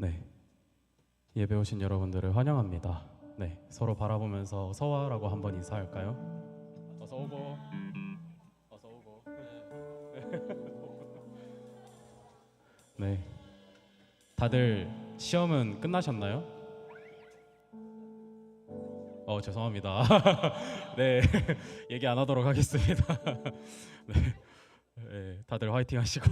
네, 예배 오신 여러분들을 환영합니다. 네, 서로 바라보면서 서와라고 한번 인사할까요? 어서 오고, 어서 오고. 네, 다들 시험은 끝나셨나요? 죄송합니다. 네, 얘기 안 하도록 하겠습니다. 네, 네, 다들 화이팅 하시고.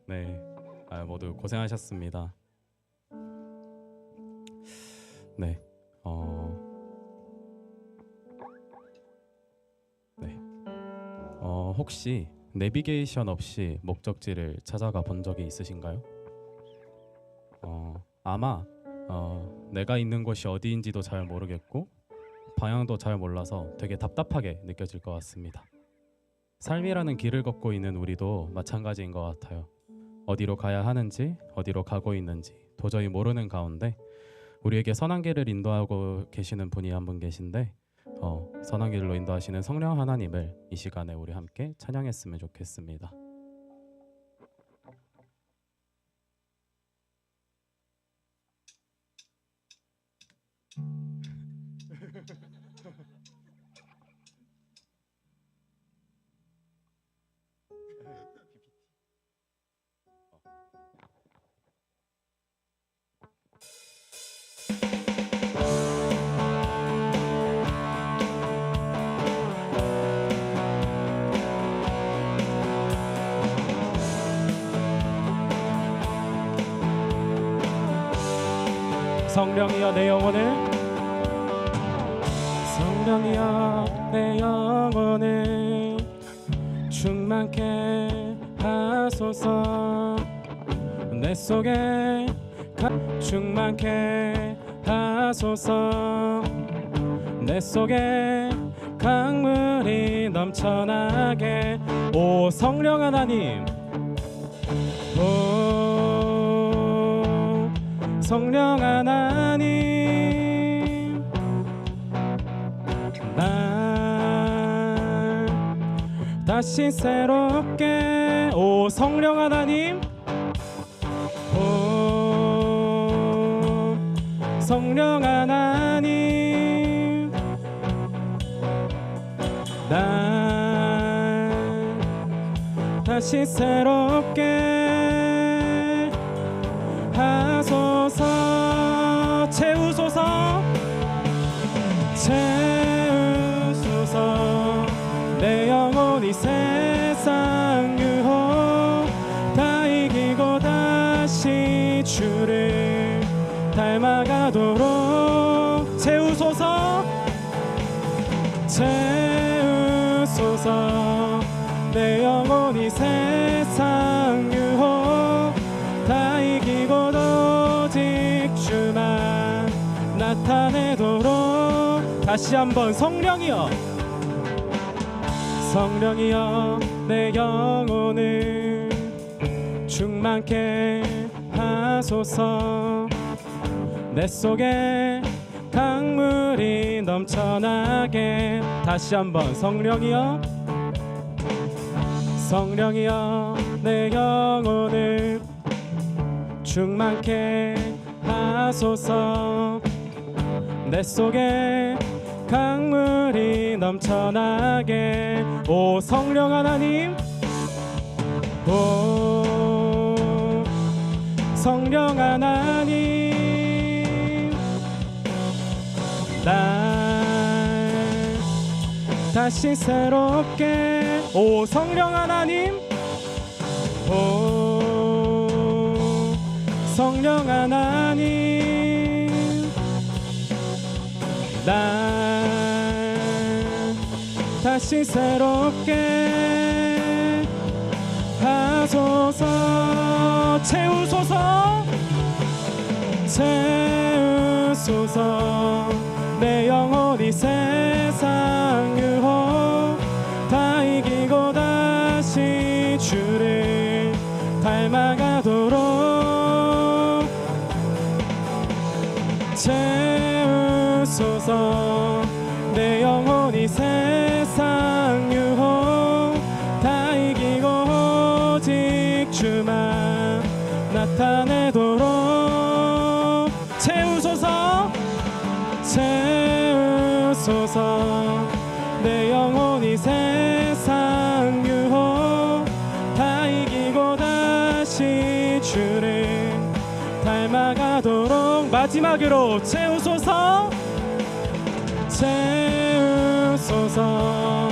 네, 모두 고생하셨습니다. 네, 혹시 내비게이션 없이 목적지를 찾아가 본 적이 있으신가요? 아마 내가 있는 곳이 어디인지도 잘 모르겠고 방향도 잘 몰라서 되게 답답하게 느껴질 것 같습니다. 삶이라는 길을 걷고 있는 우리도 마찬가지인 것 같아요. 어디로 가야 하는지, 어디로 가고 있는지 도저히 모르는 가운데 우리에게 선한 길을 인도하고 계시는 분이 한 분 계신데 선한 길로 인도하시는 성령 하나님을 이 시간에 우리 함께 찬양했으면 좋겠습니다. 성령이여 내 영혼을, 성령이여 내 영혼을 충만케 하소서. 내 속에 충만케 하소서. 내 속에 강물이 넘쳐나게. 오 성령 하나님, 오 성령 하나님, 날 다시 새롭게. 오 성령 하나님, 오 성령 하나님, 날 다시 새롭게 하소서. 채우소서, 채우소서. 내 영혼이 세상 유혹 다 이기고 다시 주를 닮아가도록. 채우소서, 채우소서. 내 영혼이 세상 유혹 다 이기고 오직 주만 나타내도록. 다시 한번 성령이여, 성령이여 내 영혼을 충만케 하소서. 내 속에 강물이 넘쳐나게. 다시 한번 성령이여, 성령이여 내 영혼을 충만케 하소서. 내 속에 강물이 넘쳐나게. 오 성령 하나님, 오 성령 하나님, 날 다시 새롭게. 오 성령 하나님, 오 성령 하나님, 날 다시 새롭게 하소서. 채우소서, 채우소서. 내 영혼이 세상 유혹 다 이기고 다시 주를 닮아가도록. 채우소서. 내 영혼이 세상 유혹 다 이기고 오직 주만 나타내도록 채우소서 채우소서 내 영혼이 세상 유혹 다 이기고 다시 주를 닮아가도록 마지막으로 채우소서 채우소서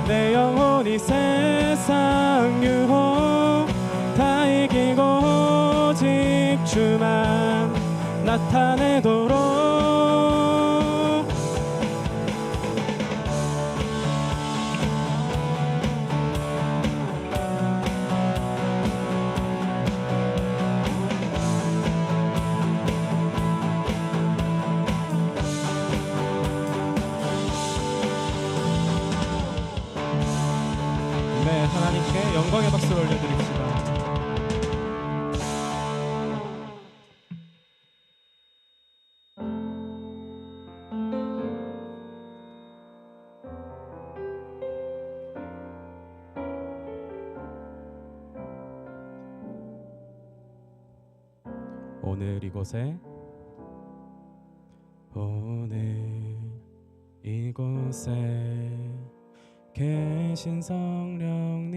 내 영혼이 세상 유혹 다 이기고 오직 주만 나타내도록 네, 하나님께 영광의 박수를 올려드립시다. 오늘 이곳에 계신 성령님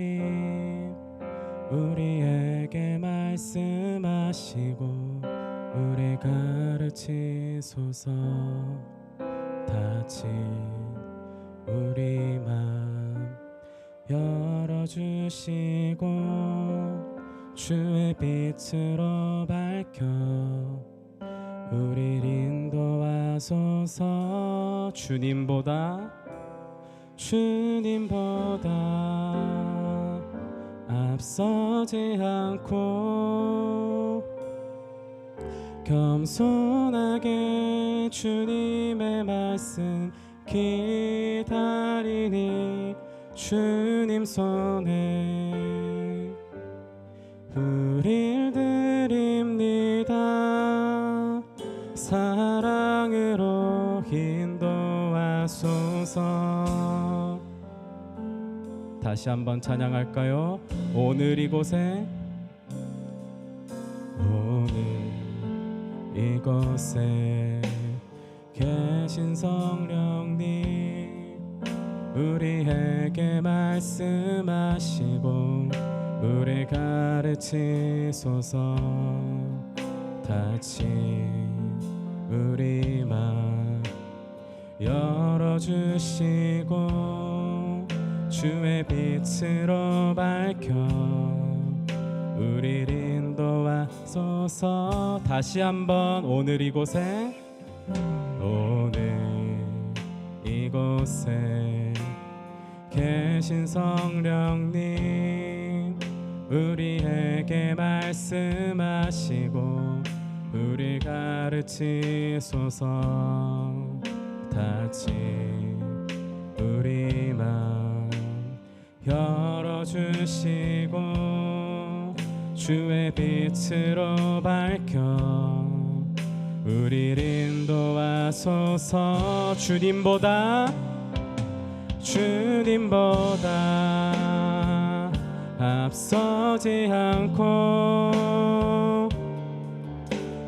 우리에게 말씀하시고 우리 가르치소서 닫힌 우리 맘 열어주시고 주의 빛으로 밝혀 우리를 인도하소서 주님보다 앞서지 않고 겸손하게 주님의 말씀 기다리니 주님 손에 우릴 드립니다. 사랑으로 인도하소서. 다시 한번 찬양할까요? 오늘 이곳에 계신 성령님 우리에게 말씀하시고 우리 가르치소서 닫힌 우리 맘 열어주시고 주의 빛으로 밝혀 우리를 인도하소서. 다시 한번 오늘 이곳에 계신 성령님 우리에게 말씀하시고 우리 가르치소서 닫힌 우리 맘 열어주시고 주의 빛으로 밝혀 우리를 인도하소서. 주님보다 앞서지 않고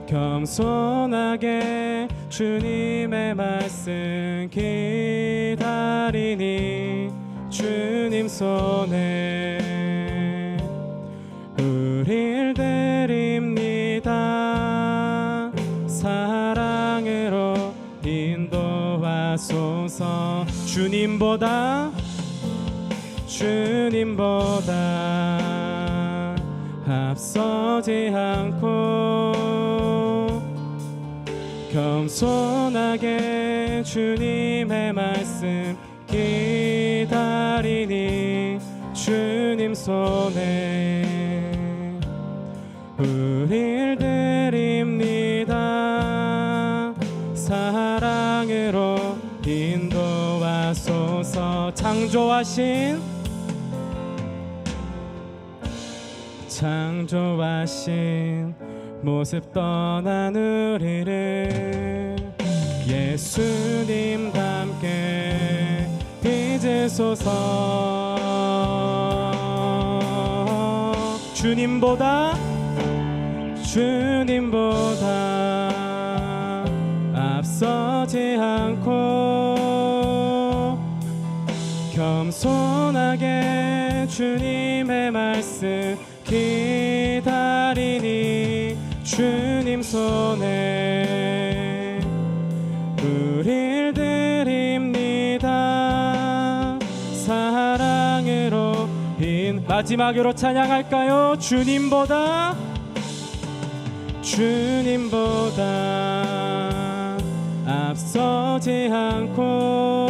겸손하게 주님의 말씀 기다리니 주님 손에 우릴 드립니다. 사랑으로 인도하소서. 주님보다 앞서지 않고 겸손하게 주님의 말씀 기다리니 주님 손에 우릴 드립니다. 사랑으로 인도하소서. 창조하신 모습 떠난 우리를 예수님 함께 빚으소서. 주님보다 주님보다 앞서지 않고 겸손하게 주님의 말씀 기다리니 주님 손에 우릴 드립니다. 사랑으로 마지막으로 찬양할까요? 주님보다 앞서지 않고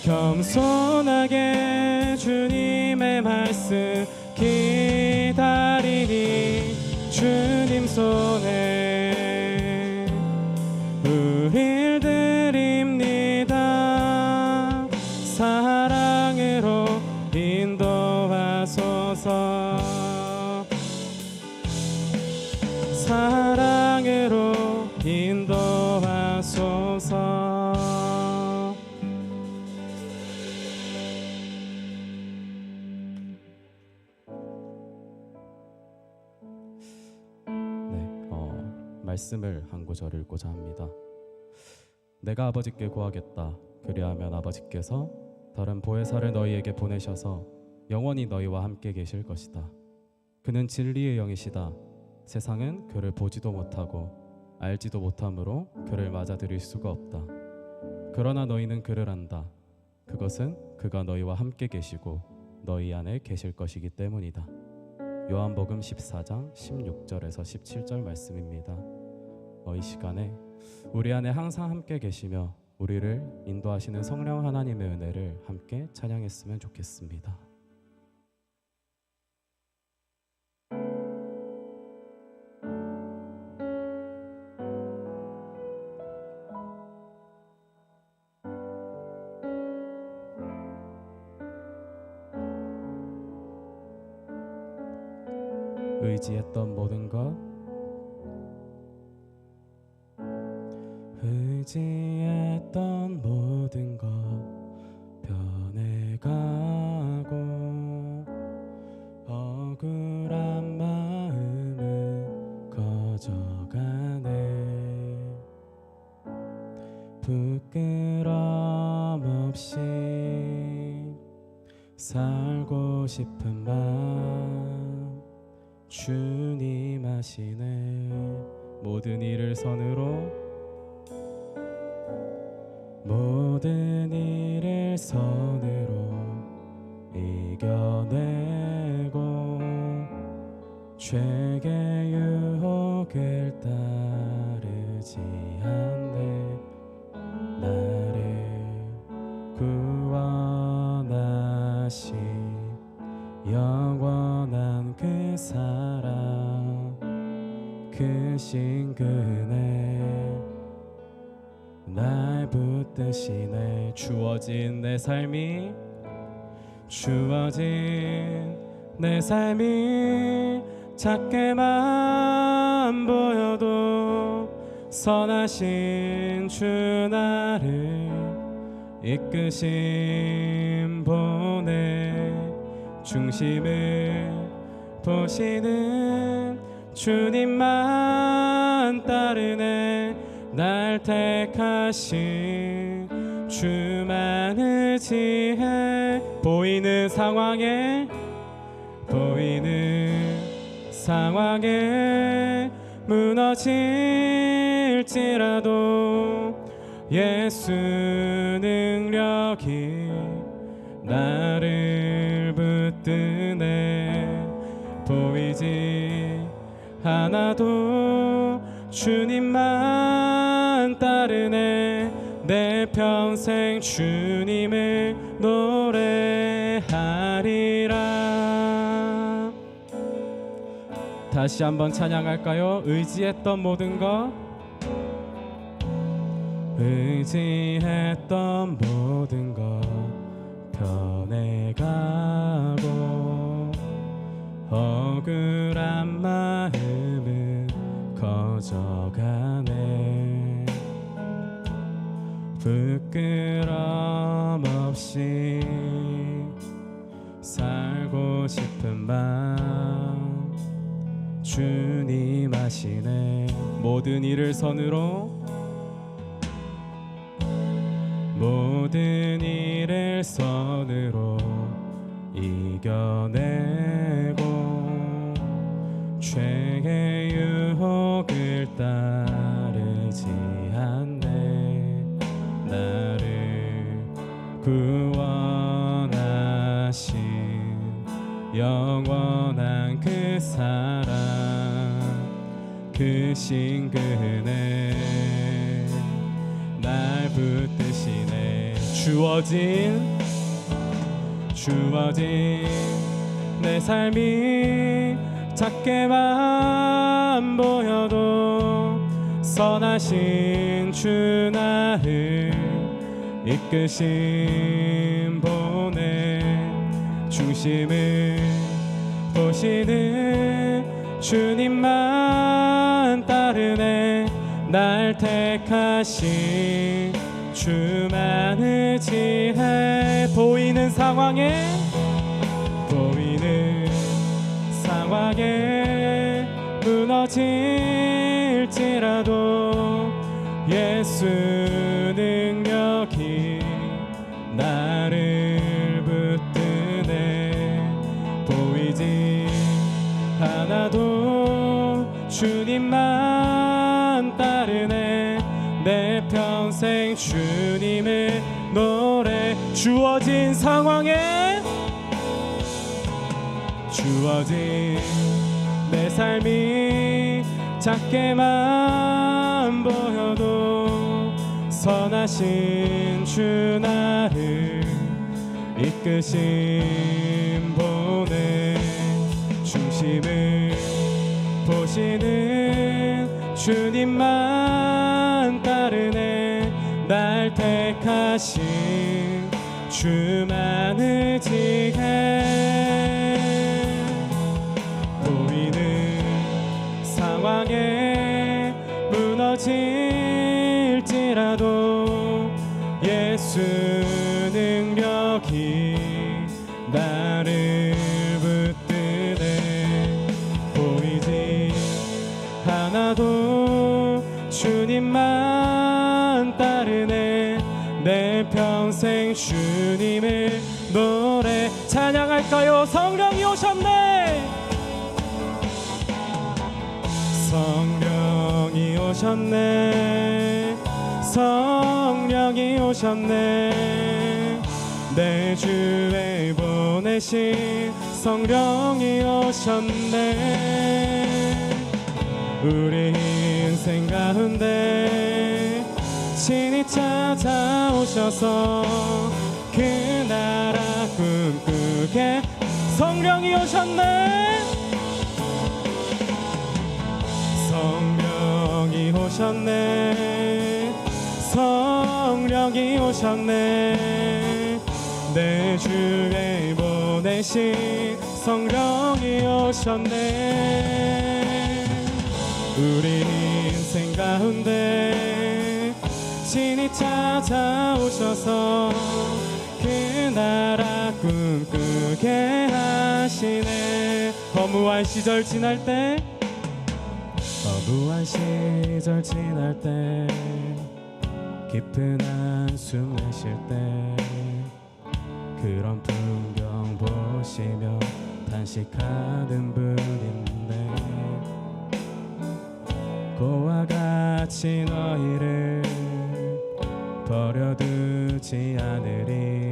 겸손하게 주님의 말씀 기다리니 주님 손에 우릴 드립니다. 사랑으로 인도하소서. 사랑으로 인도하소서. 말씀을 한 구절 읽고자 합니다. 내가 아버지께 구하겠다. 그리하면 아버지께서 다른 보혜사를 너희에게 보내셔서 영원히 너희와 함께 계실 것이다. 그는 진리의 영이시다. 세상은 그를 보지도 못하고 알지도 못하므로 그를 맞아들일 수가 없다. 그러나 너희는 그를 안다. 그것은 그가 너희와 함께 계시고 너희 안에 계실 것이기 때문이다. 요한복음 14장 16절에서 17절 말씀입니다. 이 시간에 우리 안에 항상 함께 계시며 우리를 인도하시는 성령 하나님의 은혜를 함께 찬양했으면 좋겠습니다. 의지했던 모든 것, 의지했던 모든 것 변해가고 억울한 마음은 꺼져가네. 부끄럼 없이 살고 싶은 마음 주님 아시네. 모든 일을 선으로 모든 일을 선으로 이겨내고 죄의 유혹을 따르지 않네. 나를 구원하신 영원한 그 사랑 크신 그네 날 붙드시네. 주어진 내 삶이 작게만 보여도 선하신 주 나를 이끄신 보내. 중심을 보시는 주님만 따르네. 날 택하신 주만 의지해. 보이는 상황에 무너질지라도 예수 능력이 나를 붙드네. 보이지 않아도 주님만 따르네. 내 평생 주님을 노래하리라. 다시 한번 찬양할까요? 의지했던 모든 것, 의지했던 모든 것 변해가고 억울한 마음은 커져가네. 부끄럼 없이 살고 싶은 밤 주님 하시네. 모든 일을 선으로 모든 일을 선으로 이겨내고 죄의 유혹을 따르지 않네. 나를 구원하신 영원한 그 사랑 그 신그네 날 붙드시네. 주어진 내 삶이 작게만 보여도 선하신 주 나를 이끄신 분의 중심을 보시는 주님만 따르네. 날 택하신 주만 의지해. 보이는 상황에 무너질지라도 예수 능력이 나를 붙드네. 보이지 않아도 주님만 따르네. 내 평생 주님을 노래. 주어진 상황에 주어진 내 삶이 작게만 보여도 선하신 주 나를 이끄신 분의 중심을 보시는 주님만 따르네. 날 택하신 주만 의지해. 상황에 무너질지라도 예수 능력이 나를 붙드네. 보이지 않아도 주님만 따르네. 내 평생 주님을 노래. 찬양할까요? 성령이 오셨네. 성령이 오셨네. 성령이 오셨네. 내 주에 보내신 성령이 오셨네. 우리 인생 가운데 친히 찾아오셔서 그 나라 꿈꾸게. 성령이 오셨네. 성령이 오셨네. 성령이 오셨네. 내 주에 보내신 성령이 오셨네. 우리 인생 가운데 친히 찾아오셔서 그 나라 꿈꾸게 하시네. 허무한 시절 지날 때 허무한 시절 지날 때 깊은 한숨 내쉴 때 그런 풍경 보시며 탄식하는 분인데 고와 같이 너희를 버려두지 않으리.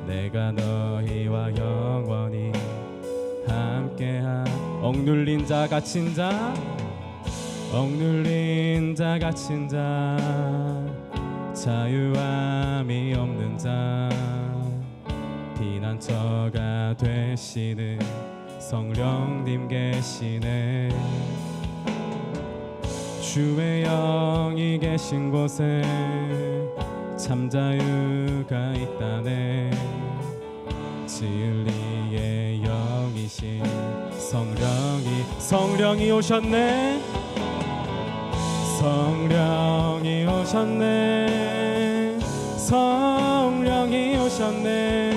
내가 너희와 영원히 함께한. 억눌린 자 갇힌 자 억눌린 자 갇힌 자 자유함이 없는 자 피난처가 되시는 성령님 계시네. 주의 영이 계신 곳에 참 자유가 있다네. 진리의 영이신 성령이 오셨네. 성령이 오셨네. 성령이 오셨네.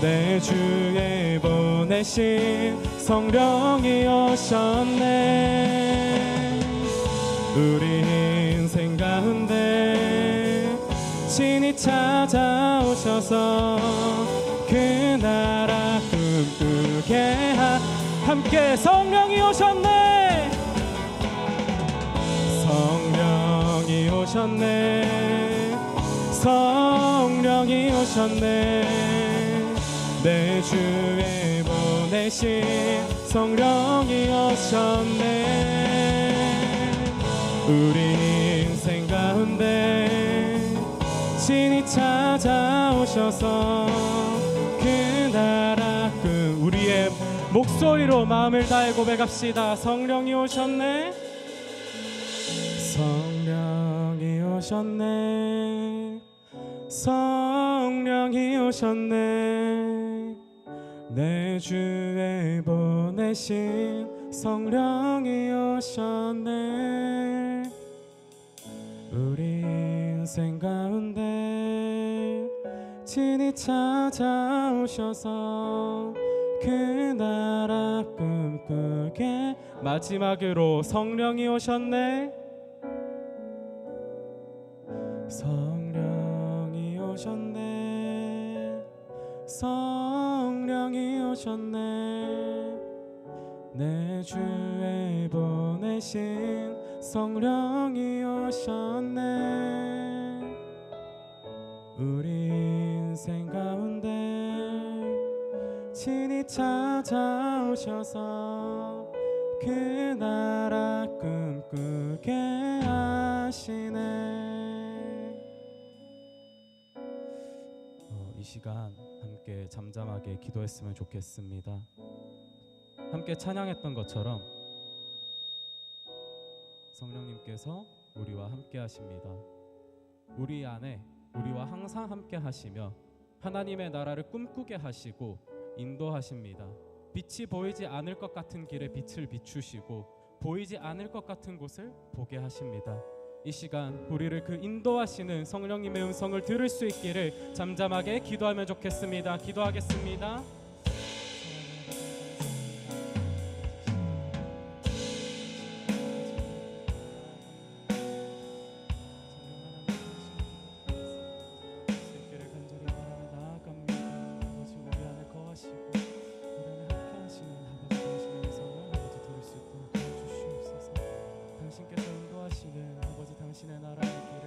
내 주에 보내신 성령이 오셨네. 우리 인생 가운데 친히 찾아오셔서 그 나라 꿈꾸게 함께 성령이 오셨네. 성령이 오셨네. 성령이 오셨네. 내 주에 보내신 성령이 오셨네. 우리 인생 가운데 친히 찾아오셔서 그 나라 우리의 목소리로 마음을 다해 고백합시다. 성령이 오셨네. 성령이 오셨네. 성령이 오셨네. 내 주에 보내신 성령이 오셨네. 우리 인생 가운데 친히 찾아오셔서 그 나라 꿈꾸게. 마지막으로 성령이 오셨네. 성령이 오셨네. 성령이 오셨네. 내 주에 보내신 성령이 오셨네. 우리 인생 가운데 친히 찾아오셔서 그 나라 꿈꾸게 하시네. 이 시간 함께 잠잠하게 기도했으면 좋겠습니다. 함께 찬양했던 것처럼 성령님께서 우리와 함께 하십니다. 우리 안에 우리와 항상 함께 하시며 하나님의 나라를 꿈꾸게 하시고 인도하십니다. 빛이 보이지 않을 것 같은 길에 빛을 비추시고 보이지 않을 것 같은 곳을 보게 하십니다. 이 시간 우리를 그 인도하시는 성령님의 음성을 들을 수 있기를 잠잠하게 기도하면 좋겠습니다. 기도하겠습니다. 당신의 나라의 길을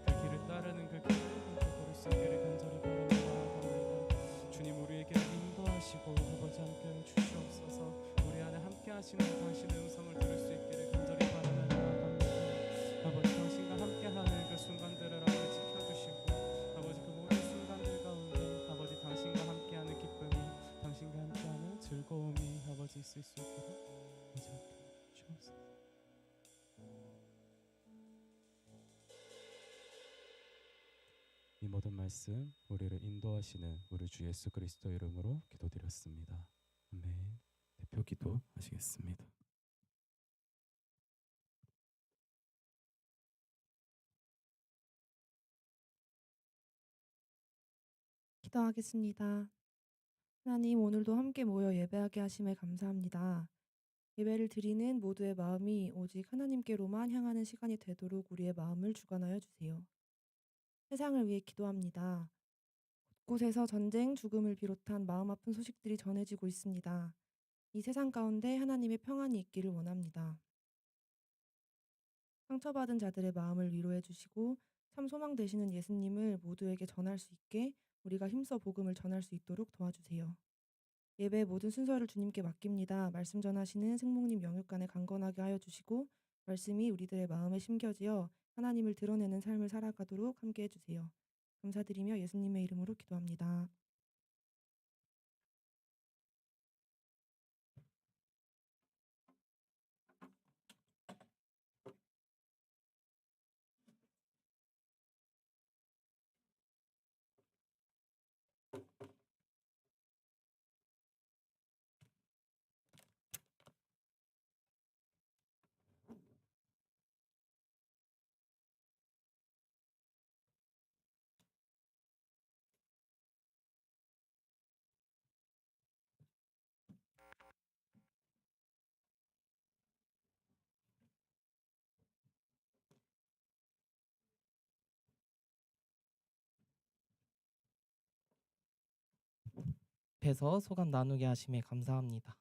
그 길을 따르는 그 길을 걸을 수 있기를 간절히 바랍니다. 주님 우리에게 인도하시고 아버지 함께하여 주시옵소서. 우리 안에 함께하시는 당신의 음성을 들을 수 있기를 간절히 바라며 나아갑니다. 아버지 당신과 함께하는 그 순간들을 아버지 지켜주시고 아버지 그 모든 순간들 가운데 아버지 당신과 함께하는 기쁨이 당신과 함께하는 즐거움이 아버지 있을 수 있기를 아버지 함께하여 주옵소서. 이 모든 말씀 우리를 인도하시는 우리 주 예수 그리스도 이름으로 기도드렸습니다. 아멘. 대표 기도 하시겠습니다. 기도하겠습니다. 하나님, 오늘도 함께 모여 예배하게 하심에 감사합니다. 예배를 드리는 모두의 마음이 오직 하나님께로만 향하는 시간이 되도록 우리의 마음을 주관하여 주세요. 세상을 위해 기도합니다. 곳곳에서 전쟁, 죽음을 비롯한 마음 아픈 소식들이 전해지고 있습니다. 이 세상 가운데 하나님의 평안이 있기를 원합니다. 상처받은 자들의 마음을 위로해 주시고 참 소망 되시는 예수님을 모두에게 전할 수 있게 우리가 힘써 복음을 전할 수 있도록 도와주세요. 예배의 모든 순서를 주님께 맡깁니다. 말씀 전하시는 생목님 영육간에 강건하게 하여 주시고 말씀이 우리들의 마음에 심겨지어 하나님을 드러내는 삶을 살아가도록 함께 해주세요. 감사드리며 예수님의 이름으로 기도합니다. 앞에서 소감 나누게 하심에 감사합니다.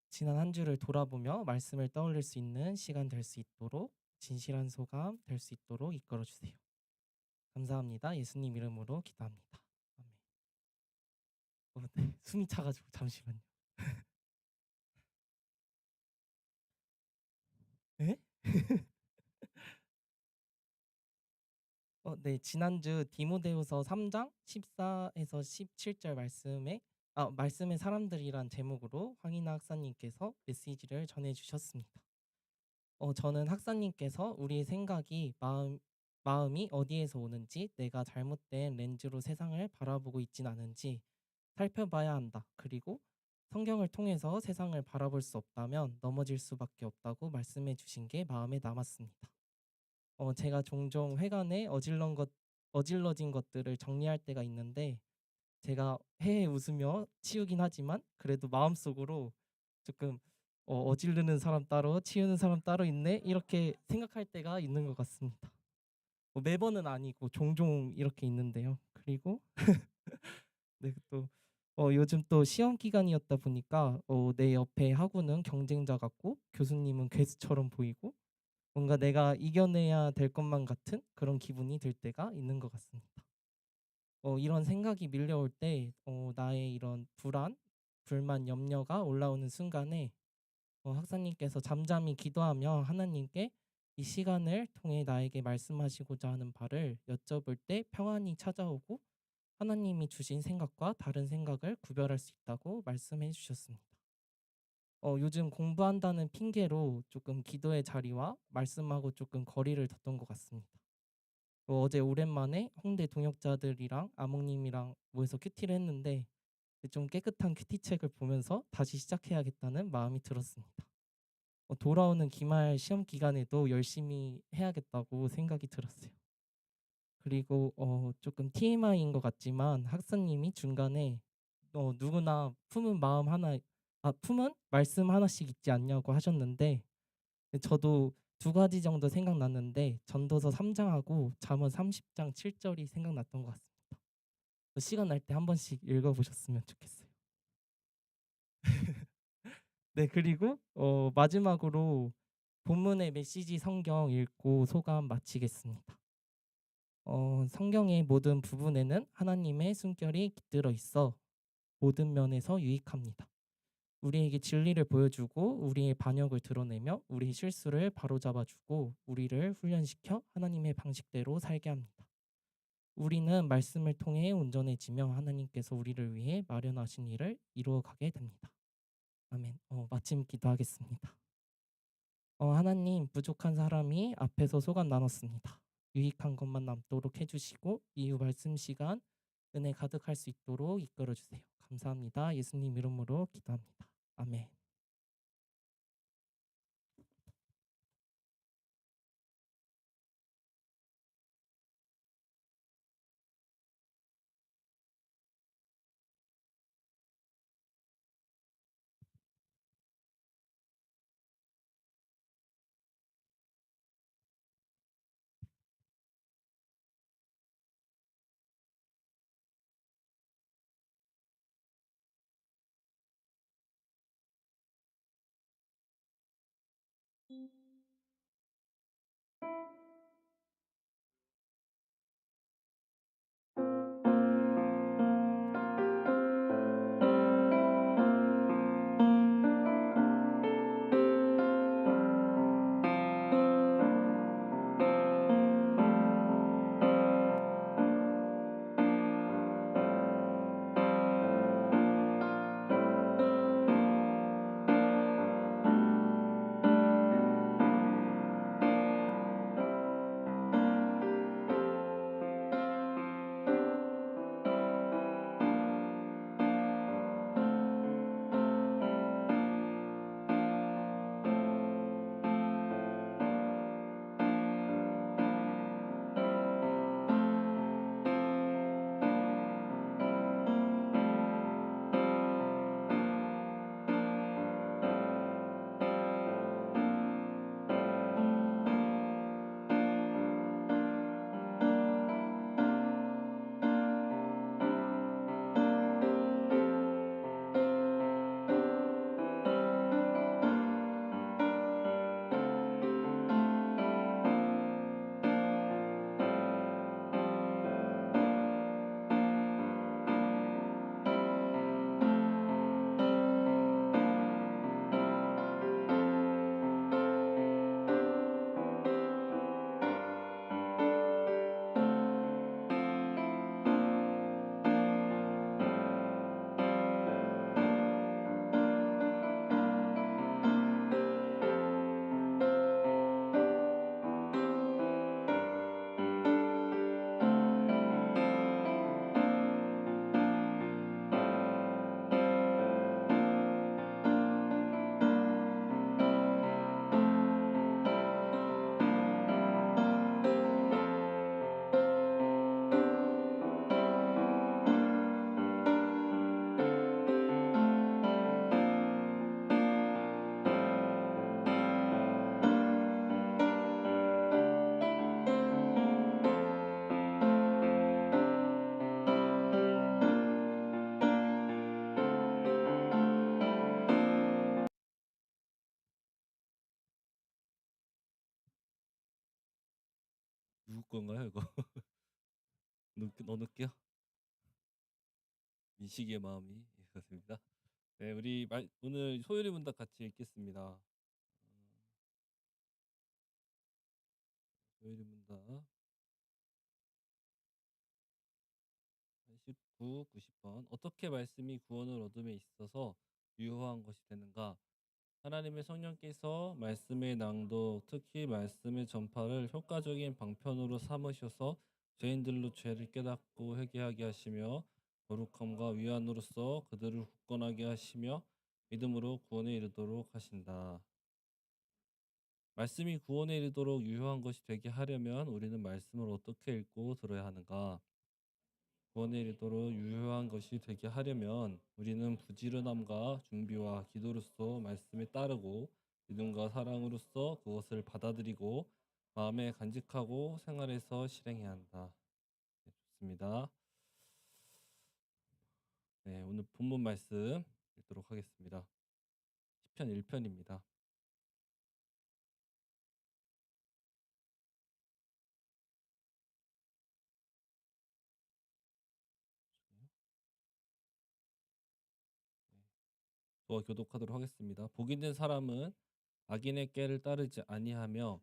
지난 한 주를 돌아보며 말씀을 떠올릴 수 있는 시간 될 수 있도록 진실한 소감 될 수 있도록 이끌어 주세요. 감사합니다. 예수님 이름으로 기도합니다. 아멘. 네, 숨이 차가지고 잠시만요. 에? 네, 지난주 디모데후서 3장 14에서 17절 말씀의 사람들이란 제목으로 황인아 학사님께서 메시지를 전해 주셨습니다. 저는 학사님께서 우리의 생각이 마음이 어디에서 오는지, 내가 잘못된 렌즈로 세상을 바라보고 있진 않은지 살펴봐야 한다. 그리고 성경을 통해서 세상을 바라볼 수 없다면 넘어질 수밖에 없다고 말씀해 주신 게 마음에 남았습니다. 제가 종종 회관에 어질러진 것들을 정리할 때가 있는데, 제가 헤헤 웃으며 치우긴 하지만 그래도 마음속으로 조금 어지르는 사람 따로 치우는 사람 따로 있네 이렇게 생각할 때가 있는 것 같습니다. 매번은 아니고 종종 이렇게 있는데요. 그리고 네, 또 요즘 또 시험 기간이었다 보니까 내 옆에 학우는 경쟁자 같고 교수님은 괴수처럼 보이고, 뭔가 내가 이겨내야 될 것만 같은 그런 기분이 들 때가 있는 것 같습니다. 이런 생각이 밀려올 때 나의 이런 불안, 불만, 염려가 올라오는 순간에 학사님께서 잠잠히 기도하며 하나님께 이 시간을 통해 나에게 말씀하시고자 하는 바를 여쭤볼 때 평안이 찾아오고 하나님이 주신 생각과 다른 생각을 구별할 수 있다고 말씀해 주셨습니다. 요즘 공부한다는 핑계로 조금 기도의 자리와 말씀하고 조금 거리를 뒀던 것 같습니다. 어제 오랜만에 홍대 동역자들이랑 아몽님이랑 모여서 큐티를 했는데 좀 깨끗한 큐티 책을 보면서 다시 시작해야겠다는 마음이 들었습니다. 돌아오는 기말 시험 기간에도 열심히 해야겠다고 생각이 들었어요. 그리고 조금 TMI인 것 같지만 학사님이 중간에 누구나 품은 말씀 하나씩 있지 않냐고 하셨는데, 저도 두 가지 정도 생각났는데 전도서 3장하고 잠언 30장 7절이 생각났던 것 같습니다. 시간 날 때 한 번씩 읽어보셨으면 좋겠어요. 네, 그리고 마지막으로 본문의 메시지 성경 읽고 소감 마치겠습니다. 성경의 모든 부분에는 하나님의 숨결이 깃들어 있어 모든 면에서 유익합니다. 우리에게 진리를 보여주고 우리의 반역을 드러내며 우리의 실수를 바로잡아주고 우리를 훈련시켜 하나님의 방식대로 살게 합니다. 우리는 말씀을 통해 온전해지며 하나님께서 우리를 위해 마련하신 일을 이루어가게 됩니다. 아멘. 마침 기도하겠습니다. 하나님, 부족한 사람이 앞에서 소감 나눴습니다. 유익한 것만 남도록 해주시고 이후 말씀 시간 은혜 가득할 수 있도록 이끌어 주세요. 감사합니다. 예수님 이름으로 기도합니다. 아멘. 누구 건가요 이거? 넣어놓을게요. 민식이의 마음이 그렇습니다. 네, 우리 오늘 소율이 문답 같이 읽겠습니다. 소율이 문답 19, 90번. 어떻게 말씀이 구원을 얻음에 있어서 유효한 것이 되는가? 하나님의 성령께서 말씀의 낭독, 특히 말씀의 전파를 효과적인 방편으로 삼으셔서 죄인들로 죄를 깨닫고 회개하게 하시며 거룩함과 위안으로써 그들을 굳건하게 하시며 믿음으로 구원에 이르도록 하신다. 말씀이 구원에 이르도록 유효한 것이 되게 하려면 우리는 말씀을 어떻게 읽고 들어야 하는가? 구원에 이르도록 유효한 것이 되게 하려면 우리는 부지런함과 준비와 기도로서 말씀에 따르고 믿음과 사랑으로서 그것을 받아들이고 마음에 간직하고 생활에서 실행해야 한다. 네, 좋습니다. 네, 오늘 본문 말씀 읽도록 하겠습니다. 시편 1편입니다. 저와 교독하도록 하겠습니다. 복인된 사람은 악인의 꾀를 따르지 아니하며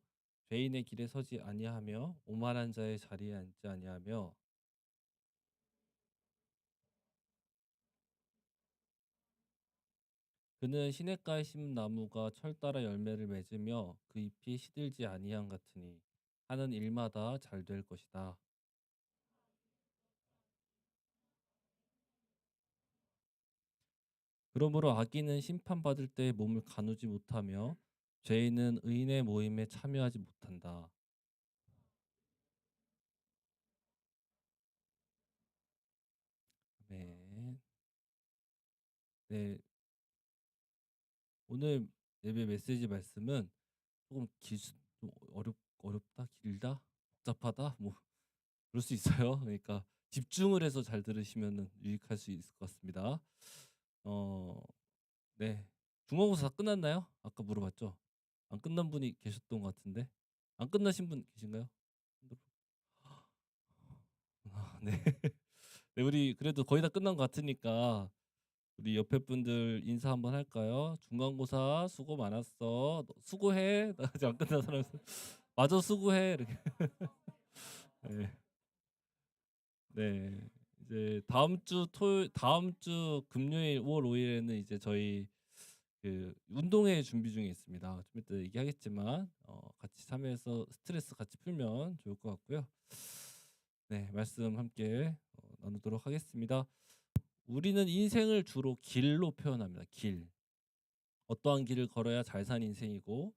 죄인의 길에 서지 아니하며 오만한 자의 자리에 앉지 아니하며 그는 시냇가에 심은 나무가 철 따라 열매를 맺으며 그 잎이 시들지 아니함 같으니 하는 일마다 잘 될 것이다. 그러므로 악인은 심판받을 때 몸을 가누지 못하며 죄인은 의인의 모임에 참여하지 못한다. 네. 네. 오늘 예배 메시지 말씀은 조금 좀 어렵다, 길다, 복잡하다, 뭐 그럴 수 있어요. 그러니까 집중을 해서 잘 들으시면 유익할 수 있을 것 같습니다. 어, 네. 중간고사 다 끝났나요? 아까 물어봤죠. 안 끝난 분이 계셨던 것 같은데 안 끝나신 분 계신가요? 네. 네, 우리 그래도 거의 다 끝난 것 같으니까 우리 옆에 분들 인사 한번 할까요? 중간고사 수고 많았어. 너 수고해. 나 아직 안 끝난 사람 마저 수고해. 이렇게. 네. 네. 이제 다음 주 금요일 5월 5일에는 이제 저희 그 운동회 준비 중에 있습니다. 좀 이따 얘기하겠지만 같이 참여해서 스트레스 같이 풀면 좋을 것 같고요. 네, 말씀 함께 나누도록 하겠습니다. 우리는 인생을 주로 길로 표현합니다. 길. 어떠한 길을 걸어야 잘 산 인생이고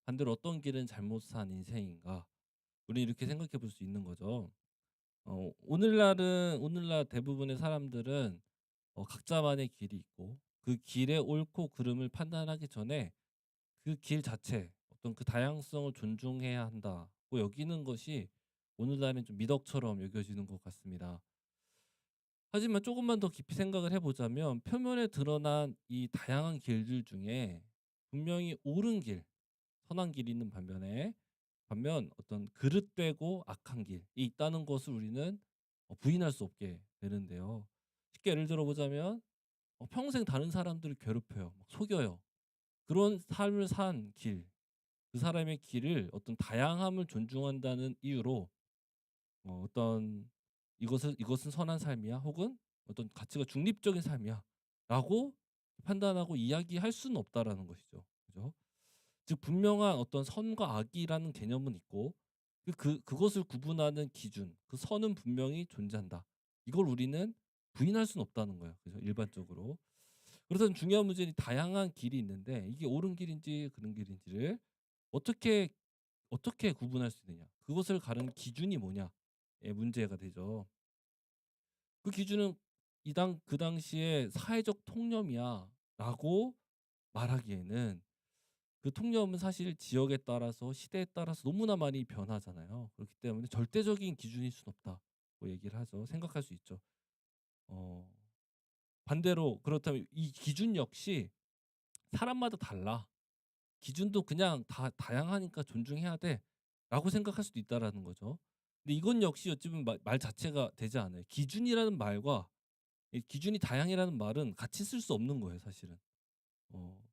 반대로 어떤 길은 잘못 산 인생인가? 우리는 이렇게 생각해 볼 수 있는 거죠. 오늘날 대부분의 사람들은 각자만의 길이 있고 그 길의 옳고 그름을 판단하기 전에 그 길 자체 어떤 그 다양성을 존중해야 한다고 여기는 것이 오늘날엔 좀 미덕처럼 여겨지는 것 같습니다. 하지만 조금만 더 깊이 생각을 해보자면 표면에 드러난 이 다양한 길들 중에 분명히 옳은 길, 선한 길이 있는 반면 어떤 그릇되고 악한 길이 있다는 것을 우리는 부인할 수 없게 되는데요. 쉽게 예를 들어보자면 평생 다른 사람들을 괴롭혀요. 막 속여요. 그런 삶을 산 길, 그 사람의 길을 어떤 다양함을 존중한다는 이유로 어떤 이것은 선한 삶이야 혹은 어떤 가치가 중립적인 삶이야라고 판단하고 이야기할 수는 없다라는 것이죠. 그죠? 즉 분명한 어떤 선과 악이라는 개념은 있고 그것을 구분하는 기준, 그 선은 분명히 존재한다. 이걸 우리는 부인할 수는 없다는 거예요. 그죠? 일반적으로. 그래서 중요한 문제는 다양한 길이 있는데 이게 옳은 길인지 그른 길인지를 어떻게 구분할 수 있느냐? 그것을 가르는 기준이 뭐냐의 문제가 되죠. 그 기준은 그 당시에 사회적 통념이야라고 말하기에는 그 통념은 사실 지역에 따라서 시대에 따라서 너무나 많이 변하잖아요. 그렇기 때문에 절대적인 기준일 수는 없다고 얘기를 하죠. 생각할 수 있죠. 어, 반대로 그렇다면 이 기준 역시 사람마다 달라. 기준도 그냥 다 다양하니까 존중해야 돼라고 생각할 수도 있다라는 거죠. 근데 이건 역시 어찌보면 말 자체가 되지 않아요. 기준이라는 말과 이 기준이 다양이라는 말은 같이 쓸 수 없는 거예요, 사실은.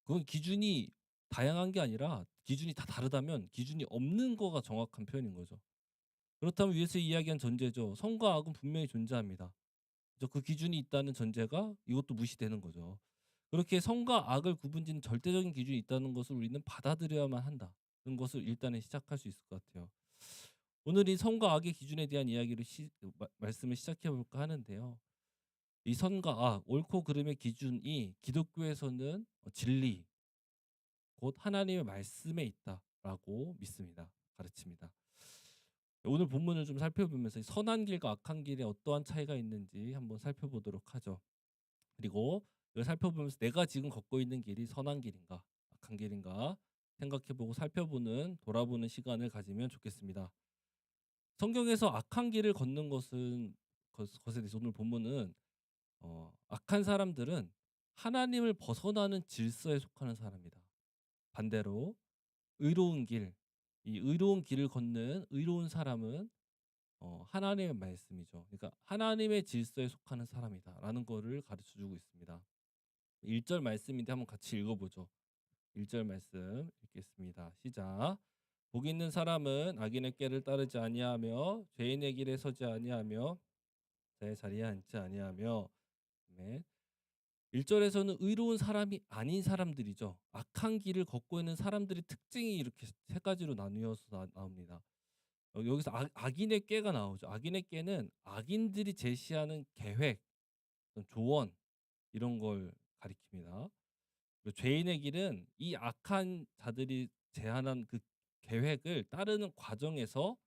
그건 기준이 다양한 게 아니라 기준이 다 다르다면 기준이 없는 거가 정확한 표현인 거죠. 그렇다면 위에서 이야기한 전제죠. 선과 악은 분명히 존재합니다. 그 기준이 있다는 전제가 이것도 무시되는 거죠. 그렇게 선과 악을 구분짓는 절대적인 기준이 있다는 것을 우리는 받아들여야만 한다는 것을 일단은 시작할 수 있을 것 같아요. 오늘 이 선과 악의 기준에 대한 이야기를 말씀을 시작해 볼까 하는데요. 이 선과 악, 옳고 그름의 기준이 기독교에서는 진리, 곧 하나님의 말씀에 있다라고 믿습니다. 가르칩니다. 오늘 본문을 좀 살펴보면서 이 선한 길과 악한 길에 어떠한 차이가 있는지 한번 살펴보도록 하죠. 그리고 이걸 살펴보면서 내가 지금 걷고 있는 길이 선한 길인가, 악한 길인가 생각해보고 살펴보는 돌아보는 시간을 가지면 좋겠습니다. 성경에서 악한 길을 걷는 것에 대해서 오늘 본문은 악한 사람들은 하나님을 벗어나는 질서에 속하는 사람이다. 반대로 의로운 길, 이 의로운 길을 걷는 의로운 사람은 하나님의 말씀이죠. 그러니까 하나님의 질서에 속하는 사람이다라는 거를 가르쳐 주고 있습니다. 1절 말씀인데 한번 같이 읽어보죠. 1절 말씀 읽겠습니다. 시작. 복 있는 사람은 악인의 꾀를 따르지 아니하며 죄인의 길에 서지 아니하며 내 자리에 앉지 아니하며. 아멘. 1절에서는 의로운 사람이 아닌 사람들이죠. 악한 길을 걷고 있는 사람들의 특징이 이렇게 세 가지로 나뉘어서 나옵니다. 여기서 악인의 꾀가 나오죠. 악인의 꾀는 악인들이 제시하는 계획, 조언 이런 걸 가리킵니다. 그리고 죄인의 길은 이 악한 자들이 제안한 그 계획을 따르는 과정에서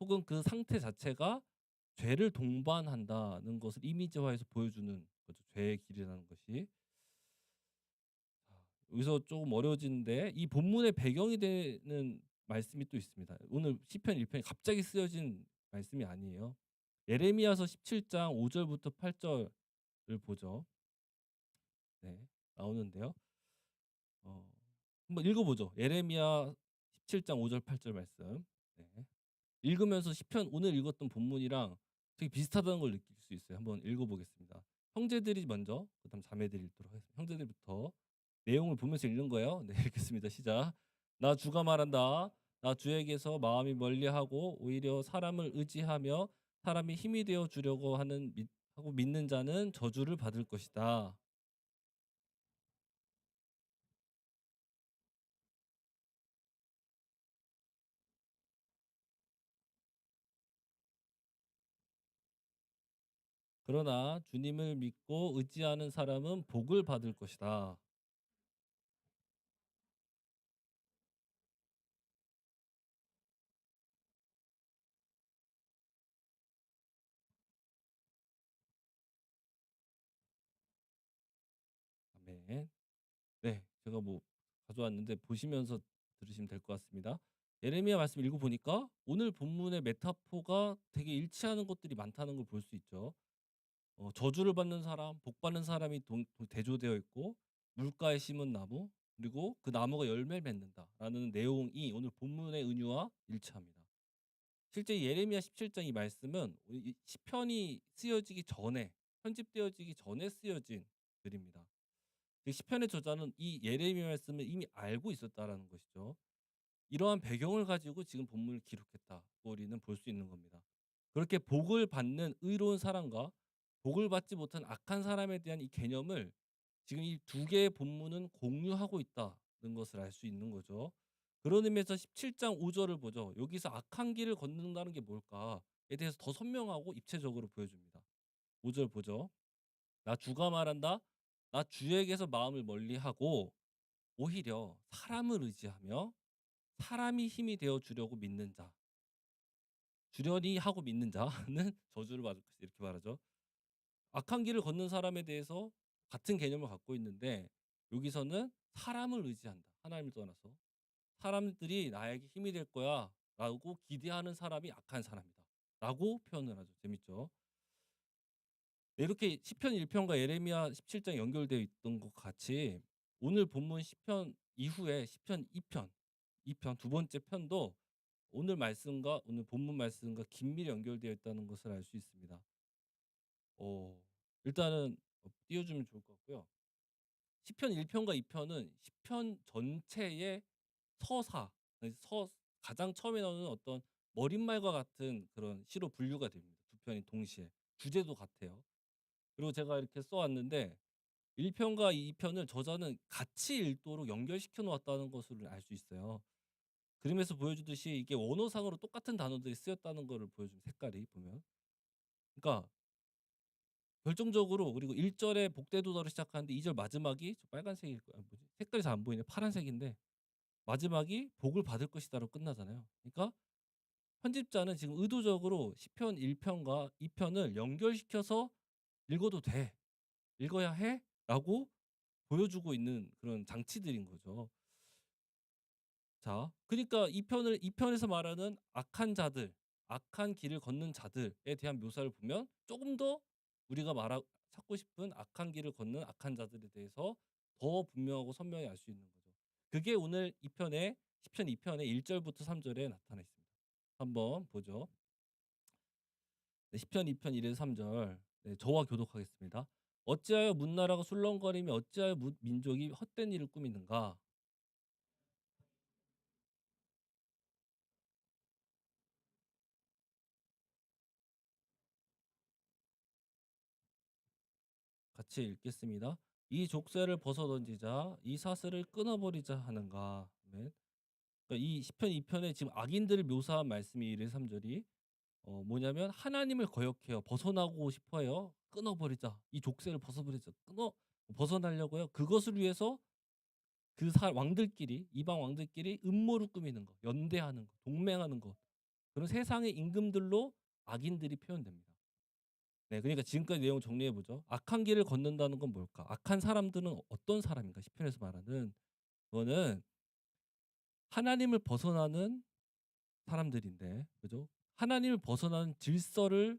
혹은 그 상태 자체가 죄를 동반한다는 것을 이미지화해서 보여주는 거죠. 죄의 길이라는 것이. 여기서 조금 어려워지는데 이 본문의 배경이 되는 말씀이 또 있습니다. 오늘 시편 1편이 갑자기 쓰여진 말씀이 아니에요. 예레미야서 17장 5절부터 8절을 보죠. 네, 나오는데요. 한번 읽어보죠. 예레미야 17장 5절 8절 말씀. 네. 읽으면서 시편 오늘 읽었던 본문이랑 되게 비슷하다는 걸 느낄 수 있어요. 한번 읽어보겠습니다. 형제들이 먼저, 그다음 자매들이 읽도록 하겠습니다. 형제들부터 내용을 보면서 읽는 거예요. 네, 읽겠습니다. 시작. 나 주가 말한다. 나 주에게서 마음이 멀리하고 오히려 사람을 의지하며 사람이 힘이 되어 주려고 하고 믿는 자는 저주를 받을 것이다. 그러나 주님을 믿고 의지하는 사람은 복을 받을 것이다. 아멘. 네, 제가 뭐 가져왔는데 보시면서 들으시면 될 것 같습니다. 예레미야 말씀 읽어보니까 오늘 본문의 메타포가 되게 일치하는 것들이 많다는 걸 볼 수 있죠. 저주를 받는 사람, 복 받는 사람이 대조되어 있고 물가에 심은 나무, 그리고 그 나무가 열매를 맺는다라는 내용이 오늘 본문의 은유와 일치합니다. 실제 예레미야 17장 이 말씀은 이 시편이 쓰여지기 전에 편집되어지기 전에 쓰여진 글입니다. 시편의 저자는 이 예레미야 말씀을 이미 알고 있었다라는 것이죠. 이러한 배경을 가지고 지금 본문을 기록했다. 우리는 볼 수 있는 겁니다. 그렇게 복을 받는 의로운 사람과 복을 받지 못한 악한 사람에 대한 이 개념을 지금 이 두 개의 본문은 공유하고 있다는 것을 알 수 있는 거죠. 그런 의미에서 17장 5절을 보죠. 여기서 악한 길을 걷는다는 게 뭘까에 대해서 더 선명하고 입체적으로 보여줍니다. 5절 보죠. 나 주가 말한다. 나 주에게서 마음을 멀리하고 오히려 사람을 의지하며 사람이 힘이 되어 주려고 믿는 자. 주려니 하고 믿는 자는 저주를 받을 것이다. 이렇게 말하죠. 악한 길을 걷는 사람에 대해서 같은 개념을 갖고 있는데 여기서는 사람을 의지한다. 하나님을 떠나서 사람들이 나에게 힘이 될 거야 라고 기대하는 사람이 악한 사람이다 라고 표현을 하죠. 재밌죠. 네, 이렇게 시편 1편과 예레미야 17장 연결되어 있던 것 같이 오늘 본문 시편 이후에 시편 2편 두 번째 편도 오늘 말씀과 오늘 본문 말씀과 긴밀히 연결되어 있다는 것을 알 수 있습니다. 일단은 띄워주면 좋을 것 같고요. 시편 1편과 2편은 시편 전체의 서사, 가장 처음에 나오는 어떤 머릿말과 같은 그런 시로 분류가 됩니다. 두 편이 동시에. 주제도 같아요. 그리고 제가 이렇게 써왔는데 1편과 2편을 저자는 같이 읽도록 연결시켜 놓았다는 것을 알 수 있어요. 그림에서 보여주듯이 이게 원어상으로 똑같은 단어들이 쓰였다는 것을 보여줍니다. 색깔이 보면. 그러니까 결정적으로 그리고 1절에 복되도다로 시작하는데 2절 마지막이 저 빨간색일 거야. 뭐지? 색깔이 잘 안 보이네. 파란색인데 마지막이 복을 받을 것이다로 끝나잖아요. 그러니까 편집자는 지금 의도적으로 시편 1편과 2편을 연결시켜서 읽어도 돼. 읽어야 해. 라고 보여주고 있는 그런 장치들인 거죠. 자, 그러니까 2편에서 말하는 악한 자들, 악한 길을 걷는 자들에 대한 묘사를 보면 조금 더 우리가 찾고 싶은 악한 길을 걷는 악한 자들에 대해서 더 분명하고 선명히 알 수 있는 거죠. 그게 오늘 2편의 시편 2편의 1절부터 3절에 나타나 있습니다. 한번 보죠. 네, 시편 2편 1에서 3절. 네, 저와 교독하겠습니다. 어찌하여 문나라가 술렁거리며 어찌하여 민족이 헛된 일을 꾸미는가? 같이 읽겠습니다. 이 족쇄를 벗어 던지자, 이 사슬을 끊어버리자 하는가. 아멘. 그러니까 이 시편 2편에 지금 악인들을 묘사한 말씀이 1절 3절이 뭐냐면 하나님을 거역해요. 벗어나고 싶어요. 끊어버리자. 이 족쇄를 벗어버리자. 벗어나려고요. 그것을 위해서 왕들끼리 이방 왕들끼리 음모를 꾸미는 것, 연대하는 것, 동맹하는 것. 그런 세상의 임금들로 악인들이 표현됩니다. 네, 그러니까 지금까지 내용 정리해 보죠. 악한 길을 걷는다는 건 뭘까? 악한 사람들은 어떤 사람인가? 시편에서 말하는 그거는 하나님을 벗어나는 사람들인데, 그죠? 하나님을 벗어나는 질서를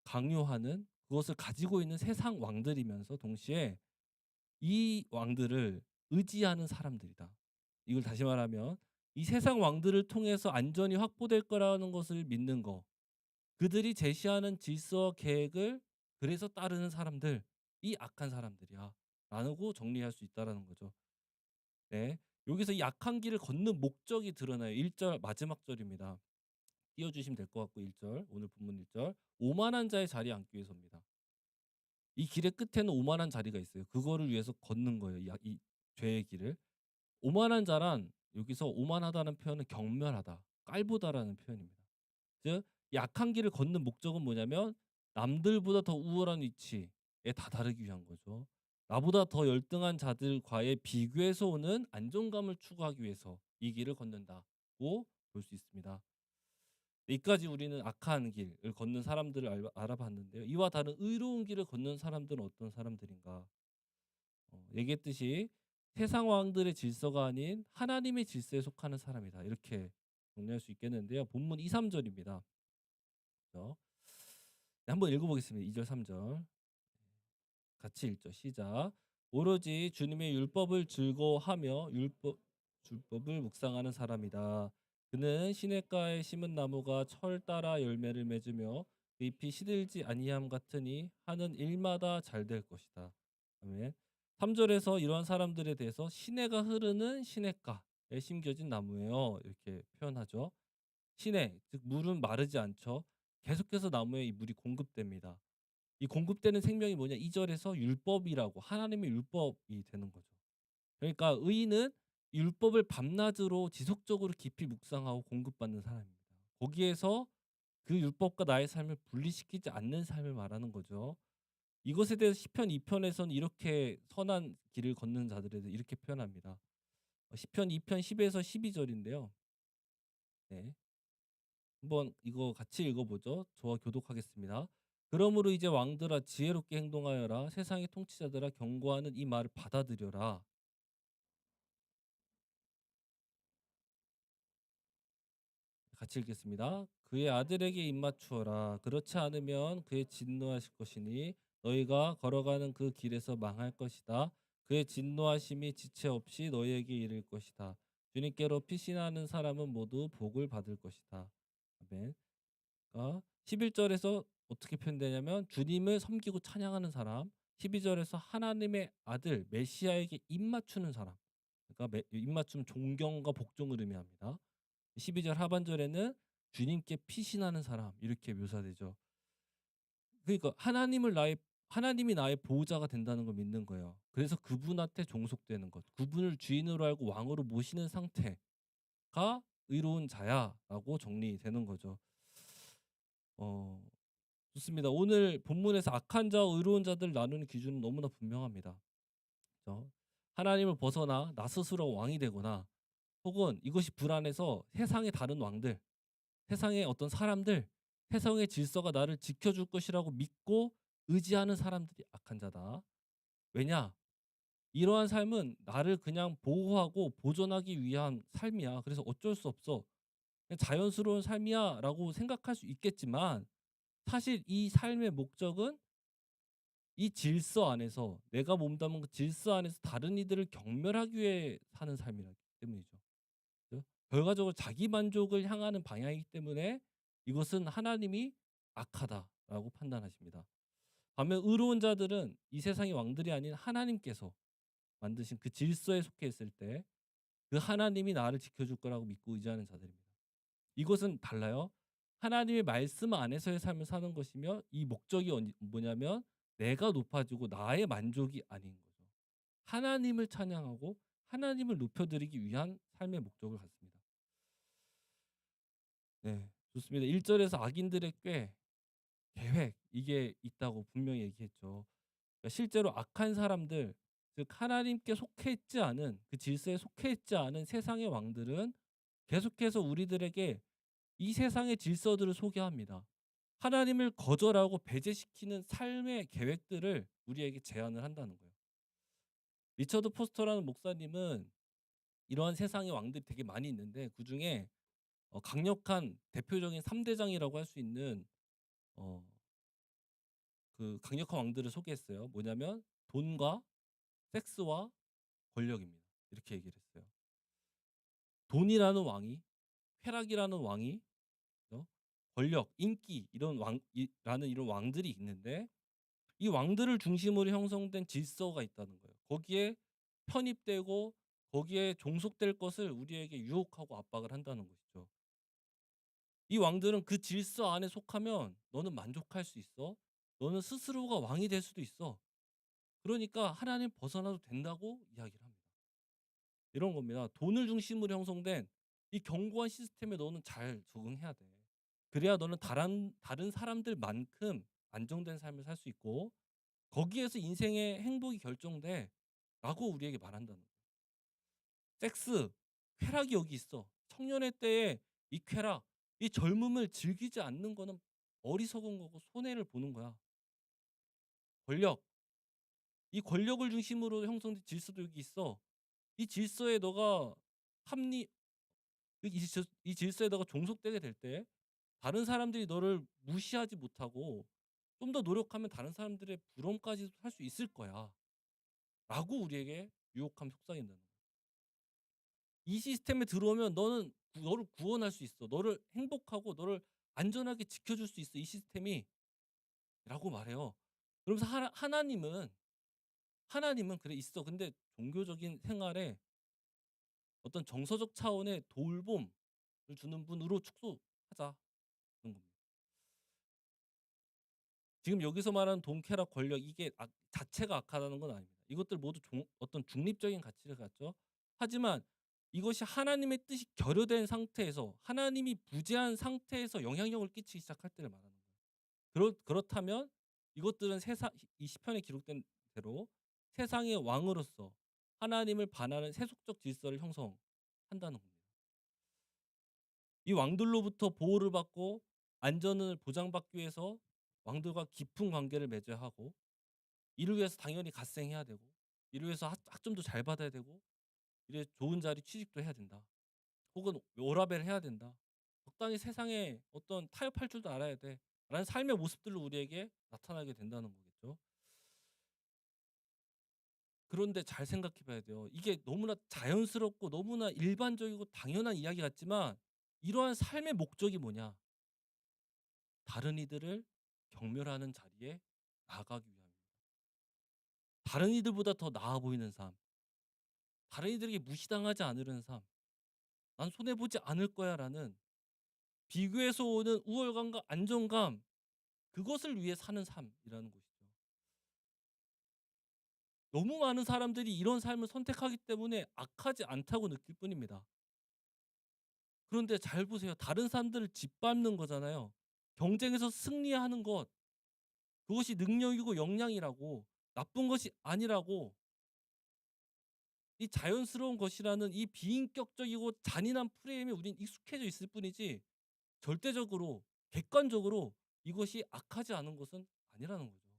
강요하는 그것을 가지고 있는 세상 왕들이면서 동시에 이 왕들을 의지하는 사람들이다. 이걸 다시 말하면 이 세상 왕들을 통해서 안전이 확보될 거라는 것을 믿는 거. 그들이 제시하는 질서 계획을 그래서 따르는 사람들, 이 악한 사람들이야. 라고 정리할 수 있다라는 거죠. 네. 여기서 이 악한 길을 걷는 목적이 드러나요. 1절 마지막 절입니다. 띄워주시면 될 것 같고 1절 오늘 본문 1절 오만한 자의 자리에 앉기 위해서입니다. 이 길의 끝에는 오만한 자리가 있어요. 그거를 위해서 걷는 거예요. 이 죄의 길을. 오만한 자란 여기서 오만하다는 표현은 경멸하다, 깔보다라는 표현입니다. 즉 약한 길을 걷는 목적은 뭐냐면 남들보다 더 우월한 위치에 다다르기 위한 거죠. 나보다 더 열등한 자들과의 비교에서 오는 안정감을 추구하기 위해서 이 길을 걷는다고 볼 수 있습니다. 여기까지 우리는 악한 길을 걷는 사람들을 알아봤는데요. 이와 다른 의로운 길을 걷는 사람들은 어떤 사람들인가? 얘기했듯이 세상 왕들의 질서가 아닌 하나님의 질서에 속하는 사람이다. 이렇게 정리할 수 있겠는데요. 본문 2, 3절입니다. 네, 한번 읽어보겠습니다. 2절, 3절 같이 읽죠. 시작. 오로지 주님의 율법을 즐거워하며 율법을 묵상하는 사람이다. 그는 시냇가에 심은 나무가 철 따라 열매를 맺으며 그 잎이 시들지 아니함 같으니 하는 일마다 잘 될 것이다. 아멘. 3절에서 이러한 사람들에 대해서 시내가 흐르는 시냇가에 심겨진 나무예요. 이렇게 표현하죠. 시내, 즉 물은 마르지 않죠. 계속해서 나무에 이 물이 공급됩니다. 이 공급되는 생명이 뭐냐? 2절에서 율법이라고 하나님의 율법이 되는 거죠. 그러니까 의인은 율법을 밤낮으로 지속적으로 깊이 묵상하고 공급받는 사람입니다. 거기에서 그 율법과 나의 삶을 분리시키지 않는 삶을 말하는 거죠. 이것에 대해서 시편 2편에서는 이렇게 선한 길을 걷는 자들에 대해서 이렇게 표현합니다. 시편 2편 10에서 12절인데요. 네. 한번 이거 같이 읽어보죠. 저와 교독하겠습니다. 그러므로 이제 왕들아 지혜롭게 행동하여라. 세상의 통치자들아 경고하는 이 말을 받아들여라. 같이 읽겠습니다. 그의 아들에게 입맞추어라. 그렇지 않으면 그의 진노하실 것이니 너희가 걸어가는 그 길에서 망할 것이다. 그의 진노하심이 지체 없이 너희에게 이를 것이다. 주님께로 피신하는 사람은 모두 복을 받을 것이다. 아멘. 그러니까 11절에서 어떻게 표현되냐면 주님을 섬기고 찬양하는 사람, 12절에서 하나님의 아들 메시아에게 입맞추는 사람. 그러니까 입맞춤 존경과 복종을 의미합니다. 12절 하반절에는 주님께 피신하는 사람 이렇게 묘사되죠. 그러니까 하나님이 나의 보호자가 된다는 걸 믿는 거예요. 그래서 그분한테 종속되는 것, 그분을 주인으로 알고 왕으로 모시는 상태가 의로운 자야라고 정리되는 거죠. 어, 좋습니다. 오늘 본문에서 악한 자와 의로운 자들 나누는 기준은 너무나 분명합니다. 그죠? 하나님을 벗어나 나 스스로 왕이 되거나 혹은 이것이 불안해서 세상의 다른 왕들, 세상의 어떤 사람들, 세상의 질서가 나를 지켜줄 것이라고 믿고 의지하는 사람들이 악한 자다. 왜냐? 이러한 삶은 나를 그냥 보호하고 보존하기 위한 삶이야. 그래서 어쩔 수 없어. 그냥 자연스러운 삶이야 라고 생각할 수 있겠지만 사실 이 삶의 목적은 이 질서 안에서 내가 몸담은 그 질서 안에서 다른 이들을 경멸하기 위해 사는 삶이기 때문이죠. 그죠? 결과적으로 자기 만족을 향하는 방향이기 때문에 이것은 하나님이 악하다라고 판단하십니다. 반면 의로운 자들은 이 세상의 왕들이 아닌 하나님께서 만드신 그 질서에 속해 있을 때 그 하나님이 나를 지켜줄 거라고 믿고 의지하는 자들입니다. 이것은 달라요. 하나님의 말씀 안에서의 삶을 사는 것이며 이 목적이 뭐냐면 내가 높아지고 나의 만족이 아닌 거죠. 하나님을 찬양하고 하나님을 높여드리기 위한 삶의 목적을 갖습니다. 네, 좋습니다. 1절에서 악인들의 꾀, 계획 이게 있다고 분명히 얘기했죠. 그러니까 실제로 악한 사람들, 즉 하나님께 속해 있지 않은 그 질서에 속해 있지 않은 세상의 왕들은 계속해서 우리들에게 이 세상의 질서들을 소개합니다. 하나님을 거절하고 배제시키는 삶의 계획들을 우리에게 제안을 한다는 거예요. 리처드 포스터라는 목사님은 이러한 세상의 왕들이 되게 많이 있는데 그중에 강력한 대표적인 3대장이라고 할 수 있는 어, 그 강력한 왕들을 소개했어요. 뭐냐면 돈과 섹스와 권력입니다. 이렇게 얘기를 했어요. 돈이라는 왕이, 쾌락이라는 왕이, 권력, 인기 라는 이런 왕들이 있는데 이 왕들을 중심으로 형성된 질서가 있다는 거예요. 거기에 편입되고 거기에 종속될 것을 우리에게 유혹하고 압박을 한다는 것이죠. 이 왕들은 그 질서 안에 속하면 너는 만족할 수 있어. 너는 스스로가 왕이 될 수도 있어. 그러니까 하나님 벗어나도 된다고 이야기를 합니다. 이런 겁니다. 돈을 중심으로 형성된 이 견고한 시스템에 너는 잘 적응해야 돼. 그래야 너는 다른 사람들만큼 안정된 삶을 살 수 있고 거기에서 인생의 행복이 결정돼 라고 우리에게 말한다는 거예요. 섹스, 쾌락이 여기 있어. 청년의 때에 이 쾌락, 이 젊음을 즐기지 않는 거는 어리석은 거고 손해를 보는 거야. 권력, 이 권력을 중심으로 형성된 질서도 여기 있어. 이 질서에 너가 합리, 이 질서에 너가 종속되게 될 때 다른 사람들이 너를 무시하지 못하고 좀 더 노력하면 다른 사람들의 부러움까지도 살 수 있을 거야. 라고 우리에게 유혹하며 속삭인다는 거야. 이 시스템에 들어오면 너를 구원할 수 있어. 너를 행복하고 너를 안전하게 지켜줄 수 있어. 이 시스템이 라고 말해요. 그러면서 하나님은 그래 있어. 근데 종교적인 생활에 어떤 정서적 차원의 돌봄을 주는 분으로 축소하자. 그런 겁니다. 지금 여기서 말하는 돈, 쾌락, 권력 이게 자체가 악하다는 건 아닙니다. 이것들 모두 어떤 중립적인 가치를 갖죠. 하지만 이것이 하나님의 뜻이 결여된 상태에서 하나님이 부재한 상태에서 영향력을 끼치기 시작할 때를 말하는 거예요. 그렇다면 이것들은 이 시편에 기록된 대로 세상의 왕으로서 하나님을 반하는 세속적 질서를 형성한다는 겁니다. 이 왕들로부터 보호를 받고 안전을 보장받기 위해서 왕들과 깊은 관계를 맺어야 하고 이를 위해서 당연히 갓생해야 되고 이를 위해서 학점도 잘 받아야 되고 이래 좋은 자리 취직도 해야 된다. 혹은 워라밸을 해야 된다. 적당히 세상에 어떤 타협할 줄도 알아야 돼. 라는 삶의 모습들로 우리에게 나타나게 된다는 거겠죠. 그런데 잘 생각해 봐야 돼요. 이게 너무나 자연스럽고 너무나 일반적이고 당연한 이야기 같지만 이러한 삶의 목적이 뭐냐? 다른 이들을 경멸하는 자리에 나아가기 위함입니다. 다른 이들보다 더 나아 보이는 삶, 다른 이들에게 무시당하지 않으려는 삶, 난 손해 보지 않을 거야라는 비교에서 오는 우월감과 안정감, 그것을 위해 사는 삶이라는 것이죠. 너무 많은 사람들이 이런 삶을 선택하기 때문에 악하지 않다고 느낄 뿐입니다. 그런데 잘 보세요. 다른 사람들을 짓밟는 거잖아요. 경쟁에서 승리하는 것, 그것이 능력이고 역량이라고, 나쁜 것이 아니라고, 이 자연스러운 것이라는 이 비인격적이고 잔인한 프레임에 우린 익숙해져 있을 뿐이지 절대적으로 객관적으로 이것이 악하지 않은 것은 아니라는 거죠.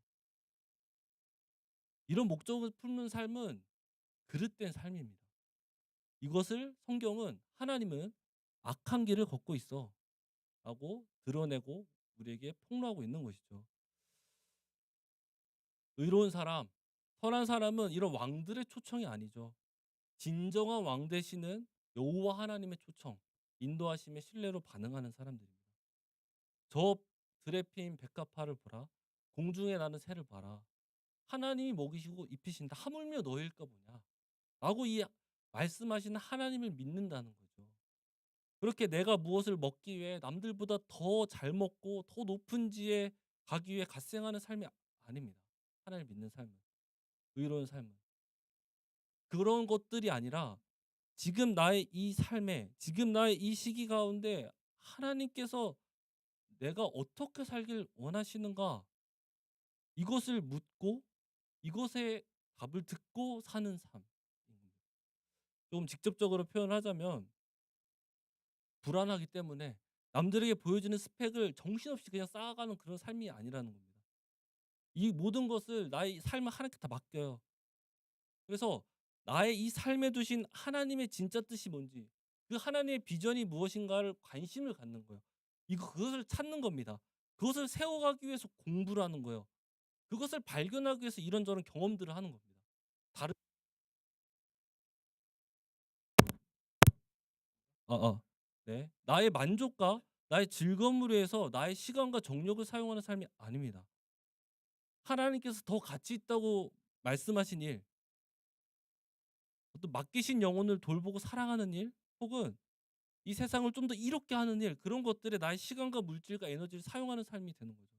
이런 목적을 품는 삶은 그릇된 삶입니다. 이것을 성경은 하나님은 악한 길을 걷고 있어 라고 드러내고 우리에게 폭로하고 있는 것이죠. 의로운 사람, 선한 사람은 이런 왕들의 초청이 아니죠. 진정한 왕 되시는 여호와 하나님의 초청, 인도하심에 신뢰로 반응하는 사람들입니다. 저 들에 피인 백합화를 보라. 공중에 나는 새를 봐라. 하나님이 먹이시고 입히신다. 하물며 너일까 보냐. 라고 이 말씀하시는 하나님을 믿는다는 거죠. 그렇게 내가 무엇을 먹기 위해 남들보다 더 잘 먹고 더 높은 지에 가기 위해 갓생하는 삶이 아닙니다. 하나님을 믿는 삶은. 의로운 삶은. 그런 것들이 아니라 지금 나의 이 삶에, 지금 나의 이 시기 가운데 하나님께서 내가 어떻게 살길 원하시는가, 이것을 묻고 이것의 답을 듣고 사는 삶. 좀 직접적으로 표현을 하자면 불안하기 때문에 남들에게 보여주는 스펙을 정신없이 그냥 쌓아가는 그런 삶이 아니라는 겁니다. 이 모든 것을 나의 삶을 하나님께 다 맡겨요. 그래서 나의 이 삶에 두신 하나님의 진짜 뜻이 뭔지, 그 하나님의 비전이 무엇인가를 관심을 갖는 거예요. 그것을 찾는 겁니다. 그것을 세워가기 위해서 공부를 하는 거예요. 그것을 발견하기 위해서 이런저런 경험들을 하는 겁니다. 다른 네. 나의 만족과 나의 즐거움을 위해서 나의 시간과 정력을 사용하는 삶이 아닙니다. 하나님께서 더 가치 있다고 말씀하신 일, 어떤 맡기신 영혼을 돌보고 사랑하는 일, 혹은 이 세상을 좀 더 이롭게 하는 일, 그런 것들에 나의 시간과 물질과 에너지를 사용하는 삶이 되는 거죠.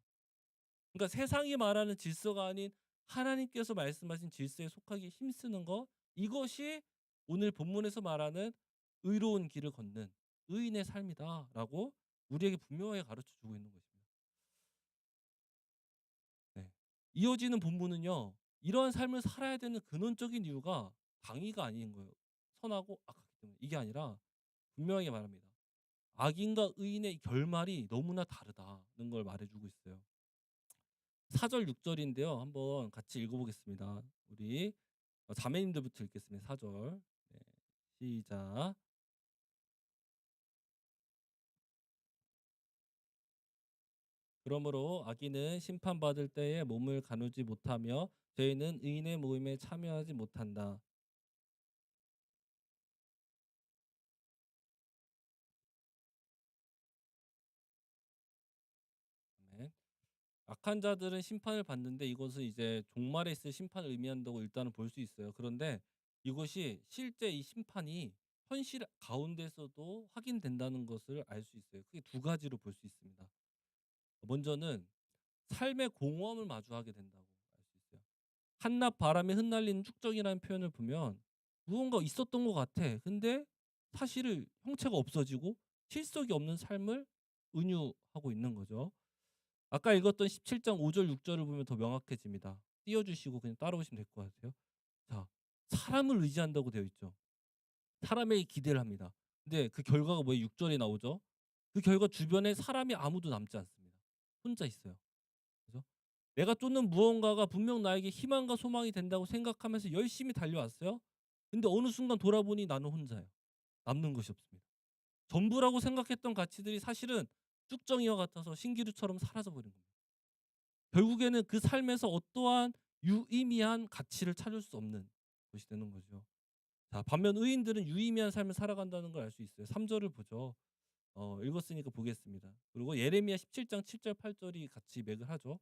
그러니까 세상이 말하는 질서가 아닌 하나님께서 말씀하신 질서에 속하기 힘쓰는 것, 이것이 오늘 본문에서 말하는 의로운 길을 걷는 의인의 삶이다라고 우리에게 분명하게 가르쳐 주고 있는 것입니다. 네. 이어지는 본문은요. 이러한 삶을 살아야 되는 근원적인 이유가 당위가 아닌 거예요. 선하고 악하기 때문에. 이게 아니라 분명하게 말합니다. 악인과 의인의 결말이 너무나 다르다는 걸 말해주고 있어요. 4절 6절인데요. 한번 같이 읽어보겠습니다. 우리 자매님들부터 읽겠습니다. 4절. 네, 시작. 그러므로 악인은 심판받을 때에 몸을 가누지 못하며 죄인은 의인의 모임에 참여하지 못한다. 아멘. 악한 자들은 심판을 받는데 이것은 이제 종말에 있을 심판을 의미한다고 일단은 볼 수 있어요. 그런데 이것이 실제 이 심판이 현실 가운데서도 확인된다는 것을 알 수 있어요. 크게 두 가지로 볼 수 있습니다. 먼저는 삶의 공허함을 마주하게 된다고 알 수 있어요. 한낮 바람에 흩날리는 축적이라는 표현을 보면 무언가 있었던 것 같아. 근데 사실을 형체가 없어지고 실속이 없는 삶을 은유하고 있는 거죠. 아까 읽었던 17장 5절 6절을 보면 더 명확해집니다. 띄워주시고 그냥 따라오시면 될 것 같아요. 자, 사람을 의지한다고 되어 있죠. 사람에게 기대를 합니다. 근데 그 결과가 뭐예요? 6절에 나오죠. 그 결과 주변에 사람이 아무도 남지 않습니다. 혼자 있어요. 그죠? 내가 쫓는 무언가가 분명 나에게 희망과 소망이 된다고 생각하면서 열심히 달려왔어요. 근데 어느 순간 돌아보니 나는 혼자예요. 남는 것이 없습니다. 전부라고 생각했던 가치들이 사실은 쭉정이와 같아서 신기루처럼 사라져 버린 겁니다. 결국에는 그 삶에서 어떠한 유의미한 가치를 찾을 수 없는 것이 되는 거죠. 자, 반면 의인들은 유의미한 삶을 살아간다는 걸 알 수 있어요. 3 절을 보죠. 읽었으니까 보겠습니다. 그리고 예레미야 17장 7절 8 절이 같이 맥을 하죠.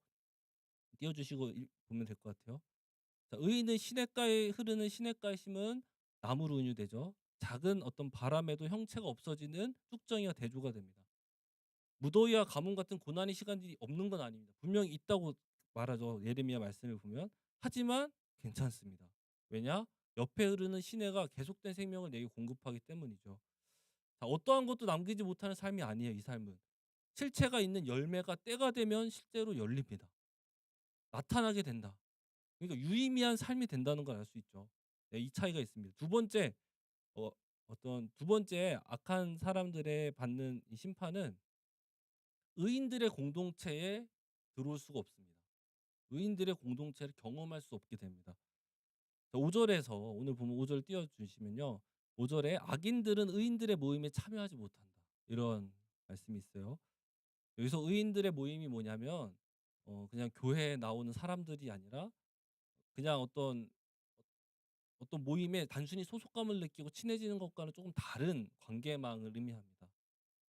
띄워 주시고 보면 될 것 같아요. 자, 의인은 시냇가에 흐르는 시냇가에 심은 나무로 은유되죠. 작은 어떤 바람에도 형체가 없어지는 뚝정이와 대조가 됩니다. 무더위와 가뭄 같은 고난의 시간이 없는 건 아닙니다. 분명히 있다고 말하죠. 예레미야 말씀을 보면. 하지만 괜찮습니다. 왜냐? 옆에 흐르는 시내가 계속된 생명을 내게 공급하기 때문이죠. 자, 어떠한 것도 남기지 못하는 삶이 아니에요, 이 삶은. 실체가 있는 열매가 때가 되면 실제로 열립니다. 나타나게 된다. 그러니까 유의미한 삶이 된다는 걸 알 수 있죠. 네, 이 차이가 있습니다. 두 번째, 두 번째 악한 사람들의 받는 이 심판은 의인들의 공동체에 들어올 수가 없습니다. 의인들의 공동체를 경험할 수 없게 됩니다. 5절에서 오늘 보면 5절 띄워 주시면요. 5절에 악인들은 의인들의 모임에 참여하지 못한다. 이런 말씀이 있어요. 여기서 의인들의 모임이 뭐냐면 그냥 교회에 나오는 사람들이 아니라 그냥 어떤 모임에 단순히 소속감을 느끼고 친해지는 것과는 조금 다른 관계망을 의미합니다.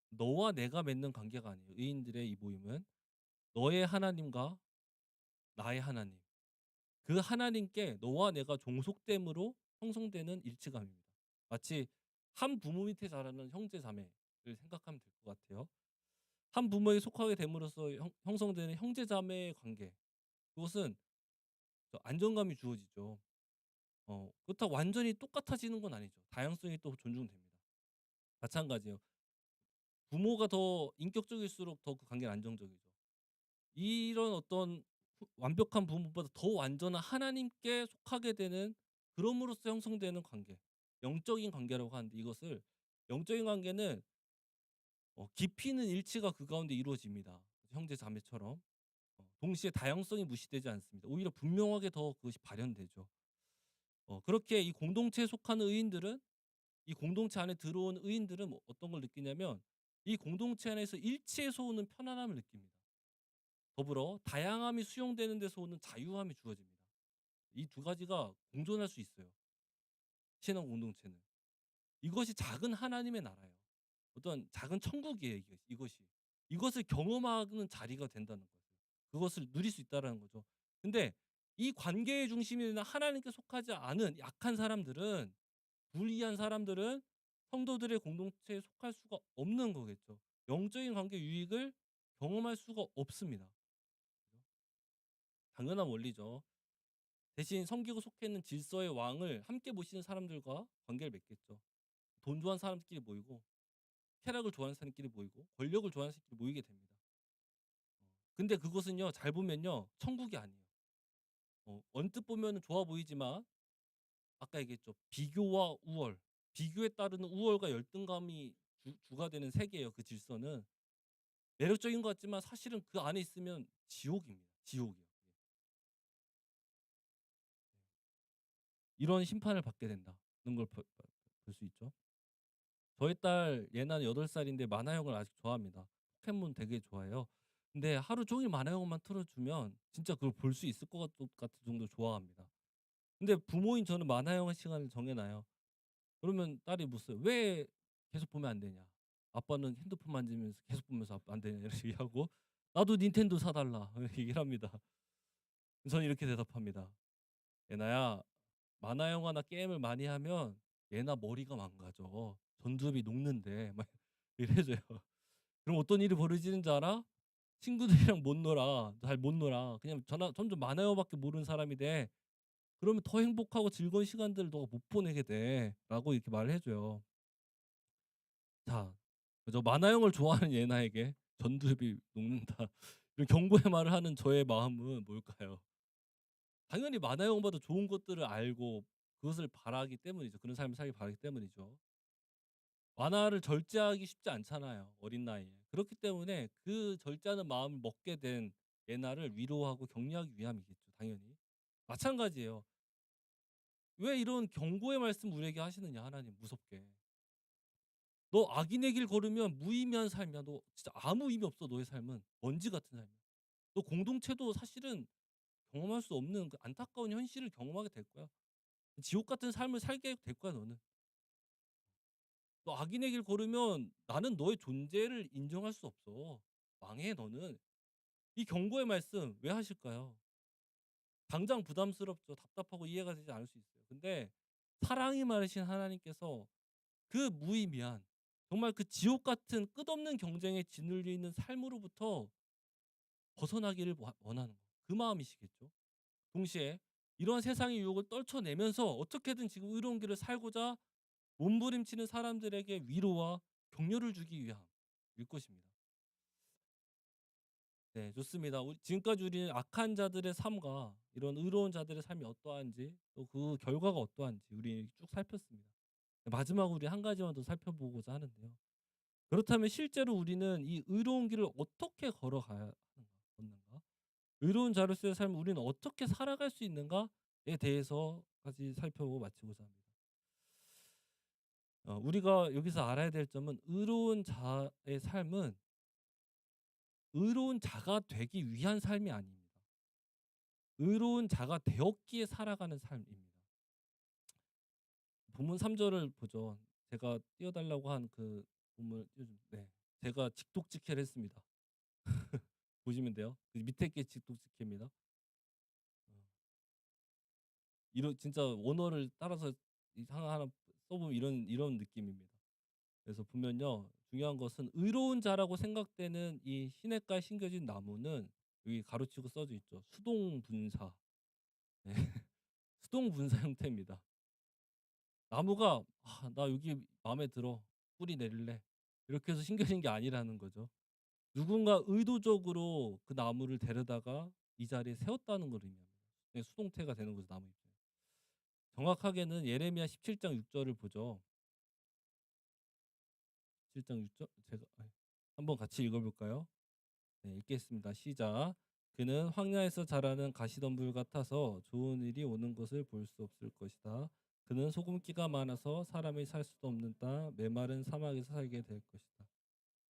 너와 내가 맺는 관계가 아니에요. 의인들의 이 모임은 너의 하나님과 나의 하나님, 그 하나님께 너와 내가 종속됨으로 형성되는 일치감입니다. 마치 한 부모 밑에 자라는 형제 자매를 생각하면 될 것 같아요. 한 부모에 속하게 됨으로써 형성되는 형제 자매의 관계. 그것은 안정감이 주어지죠. 그렇다고 완전히 똑같아지는 건 아니죠. 다양성이 또 존중됩니다. 마찬가지예요. 부모가 더 인격적일수록 더 그 관계는 안정적이죠. 이런 어떤 완벽한 부모보다 더 완전한 하나님께 속하게 되는, 그럼으로써 형성되는 관계, 영적인 관계라고 하는데, 이것을 영적인 관계는 깊이 있는 일치가 그 가운데 이루어집니다. 형제 자매처럼 동시에 다양성이 무시되지 않습니다. 오히려 분명하게 더 그것이 발현되죠. 그렇게 이 공동체에 속하는 의인들은, 이 공동체 안에 들어온 의인들은 어떤 걸 느끼냐면 이 공동체 안에서 일치에서 오는 편안함을 느낍니다. 더불어 다양함이 수용되는 데서 오는 자유함이 주어집니다. 이 두 가지가 공존할 수 있어요. 신앙 공동체는. 이것이 작은 하나님의 나라예요. 어떤 작은 천국이에요. 이것이. 이것을 경험하는 자리가 된다는 거죠. 그것을 누릴 수 있다는 거죠. 근데 이 관계의 중심이 되는 하나님께 속하지 않은 약한 사람들은, 불의한 사람들은 성도들의 공동체에 속할 수가 없는 거겠죠. 영적인 관계 유익을 경험할 수가 없습니다. 당연한 원리죠. 대신 섬기고 속해 있는 질서의 왕을 함께 모시는 사람들과 관계를 맺겠죠. 돈 좋아하는 사람들끼리 모이고, 쾌락을 좋아하는 사람끼리 모이고, 권력을 좋아하는 사람끼리 모이게 됩니다. 근데 그것은요, 잘 보면요, 천국이 아니에요. 언뜻 보면 좋아 보이지만 아까 얘기했죠. 비교와 우월, 비교에 따르는 우월과 열등감이 주가 되는 세계예요. 그 질서는 매력적인 것 같지만 사실은 그 안에 있으면 지옥입니다. 지옥이요. 예. 이런 심판을 받게 된다는 걸 볼 수 있죠. 저희 딸 예나는 8살인데 만화영을 아직 좋아합니다. 포켓몬 되게 좋아해요. 근데 하루 종일 만화영만 틀어주면 진짜 그걸 볼 수 있을 것 같은 정도로 좋아합니다. 근데 부모인 저는 만화영화 시간을 정해놔요. 그러면 딸이 묻어요. "왜 계속 보면 안 되냐? 아빠는 핸드폰 만지면서 계속 보면서 아빠 안 되냐?" 이렇게 얘기하고, "나도 닌텐도 사 달라." 얘기를 합니다. 저는 이렇게 대답합니다. "예나야, 만화 영화나 게임을 많이 하면 얘나 머리가 망가져. 전두엽이 녹는데." 막 이래 줘요. 그럼 어떤 일이 벌어지는 줄 알아? 친구들이랑 못 놀아. 잘 못 놀아. 그냥 점점 만화 영화밖에 모르는 사람이 돼. 그러면 더 행복하고 즐거운 시간들을 너가 못 보내게 돼."라고 이렇게 말을 해 줘요. 자, 그죠. 만화영을 좋아하는 예나에게 "전두엽이 녹는다." 이런 경고의 말을 하는 저의 마음은 뭘까요? 당연히 만화영화보다 좋은 것들을 알고 그것을 바라기 때문이죠. 그런 삶을 살기 바라기 때문이죠. 만화를 절제하기 쉽지 않잖아요, 어린 나이에. 그렇기 때문에 그 절제하는 마음을 먹게 된 예나를 위로하고 격려하기 위함이겠죠, 당연히. 마찬가지예요. 왜 이런 경고의 말씀 우리에게 하시느냐, 하나님 무섭게. "너 악인의 길 걸으면 무의미한 삶이야. 너 진짜 아무 의미 없어, 너의 삶은. 먼지 같은 삶이야. 너 공동체도 사실은 경험할 수 없는 그 안타까운 현실을 경험하게 될 거야. 지옥 같은 삶을 살게 될 거야 너는. 너 악인의 길 걸으면 나는 너의 존재를 인정할 수 없어. 망해 너는. 이 경고의 말씀 왜 하실까요? 당장 부담스럽죠. 답답하고 이해가 되지 않을 수 있어요. 근데 사랑이 많으신 하나님께서 그 무의미한 정말 그 지옥 같은 끝없는 경쟁에 짓눌려 있는 삶으로부터 벗어나기를 원하는 거예요. 그 마음이시겠죠. 동시에 이런 세상의 유혹을 떨쳐내면서 어떻게든 지금 의로운 길을 살고자 몸부림치는 사람들에게 위로와 격려를 주기 위함일 것입니다. 네, 좋습니다. 지금까지 우리는 악한 자들의 삶과 이런 의로운 자들의 삶이 어떠한지 또 그 결과가 어떠한지 우리 쭉 살폈습니다. 마지막으로 우리 한 가지만 더 살펴보고자 하는데요. 그렇다면 실제로 우리는 이 의로운 길을 어떻게 걸어가야 하는가? 의로운 자로서의 삶을 우리는 어떻게 살아갈 수 있는가에 대해서까지 살펴보고 마치고자 합니다. 우리가 여기서 알아야 될 점은 의로운 자의 삶은 의로운 자가 되기 위한 삶이 아닙니다. 의로운 자가 되었기에 살아가는 삶입니다. 본문 3절을 보죠. 제가 띄워달라고 한 그 본문을 네, 제가 직독직해를 했습니다. 보시면 돼요. 그 밑에 게 직독직해입니다. 이런 진짜 원어를 따라서 하나 써보면 이런 느낌입니다. 그래서 보면요, 중요한 것은 의로운 자라고 생각되는 이 시냇가에 심겨진 나무는 여기 가로치고 써져 있죠. 수동분사. 네. 수동분사 형태입니다. 나무가 나 여기 마음에 들어 뿌리 내릴래 이렇게 해서 심겨진 게 아니라는 거죠. 누군가 의도적으로 그 나무를 데려다가 이 자리에 세웠다는 걸 의미합니다. 네, 수동태가 되는 거죠, 나무 입장에서. 정확하게는 예레미야 17장 6절을 보죠. 17장 6절 제가 한번 같이 읽어볼까요? 네, 읽겠습니다. 시작. 그는 황야에서 자라는 가시덤불 같아서 좋은 일이 오는 것을 볼 수 없을 것이다. 그는 소금기가 많아서 사람이 살 수도 없는 땅 메마른 사막에서 살게 될 것이다.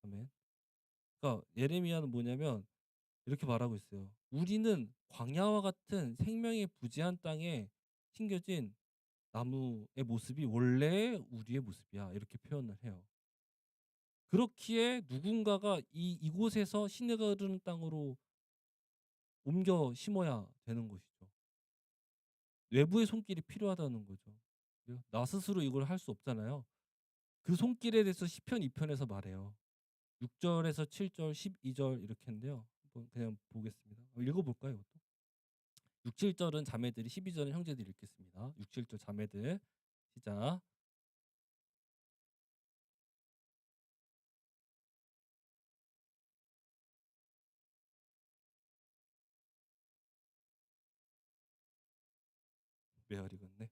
아멘. 그러니까 예레미야는 뭐냐면 이렇게 말하고 있어요. 우리는 광야와 같은 생명이 부재한 땅에 심겨진 나무의 모습이 원래 우리의 모습이야. 이렇게 표현을 해요. 그렇기에 누군가가 이곳에서 시내가 흐르는 땅으로 옮겨 심어야 되는 것이죠. 외부의 손길이 필요하다는 거죠. 나 스스로 이걸 할 수 없잖아요. 그 손길에 대해서 시편 2편에서 말해요. 6절에서 7절, 12절 이렇게 했는데요. 한번 그냥 보겠습니다. 읽어볼까요, 이것도? 6, 7절은 자매들이, 12절은 형제들이 읽겠습니다. 6, 7절 자매들 시작. 메아리 같네.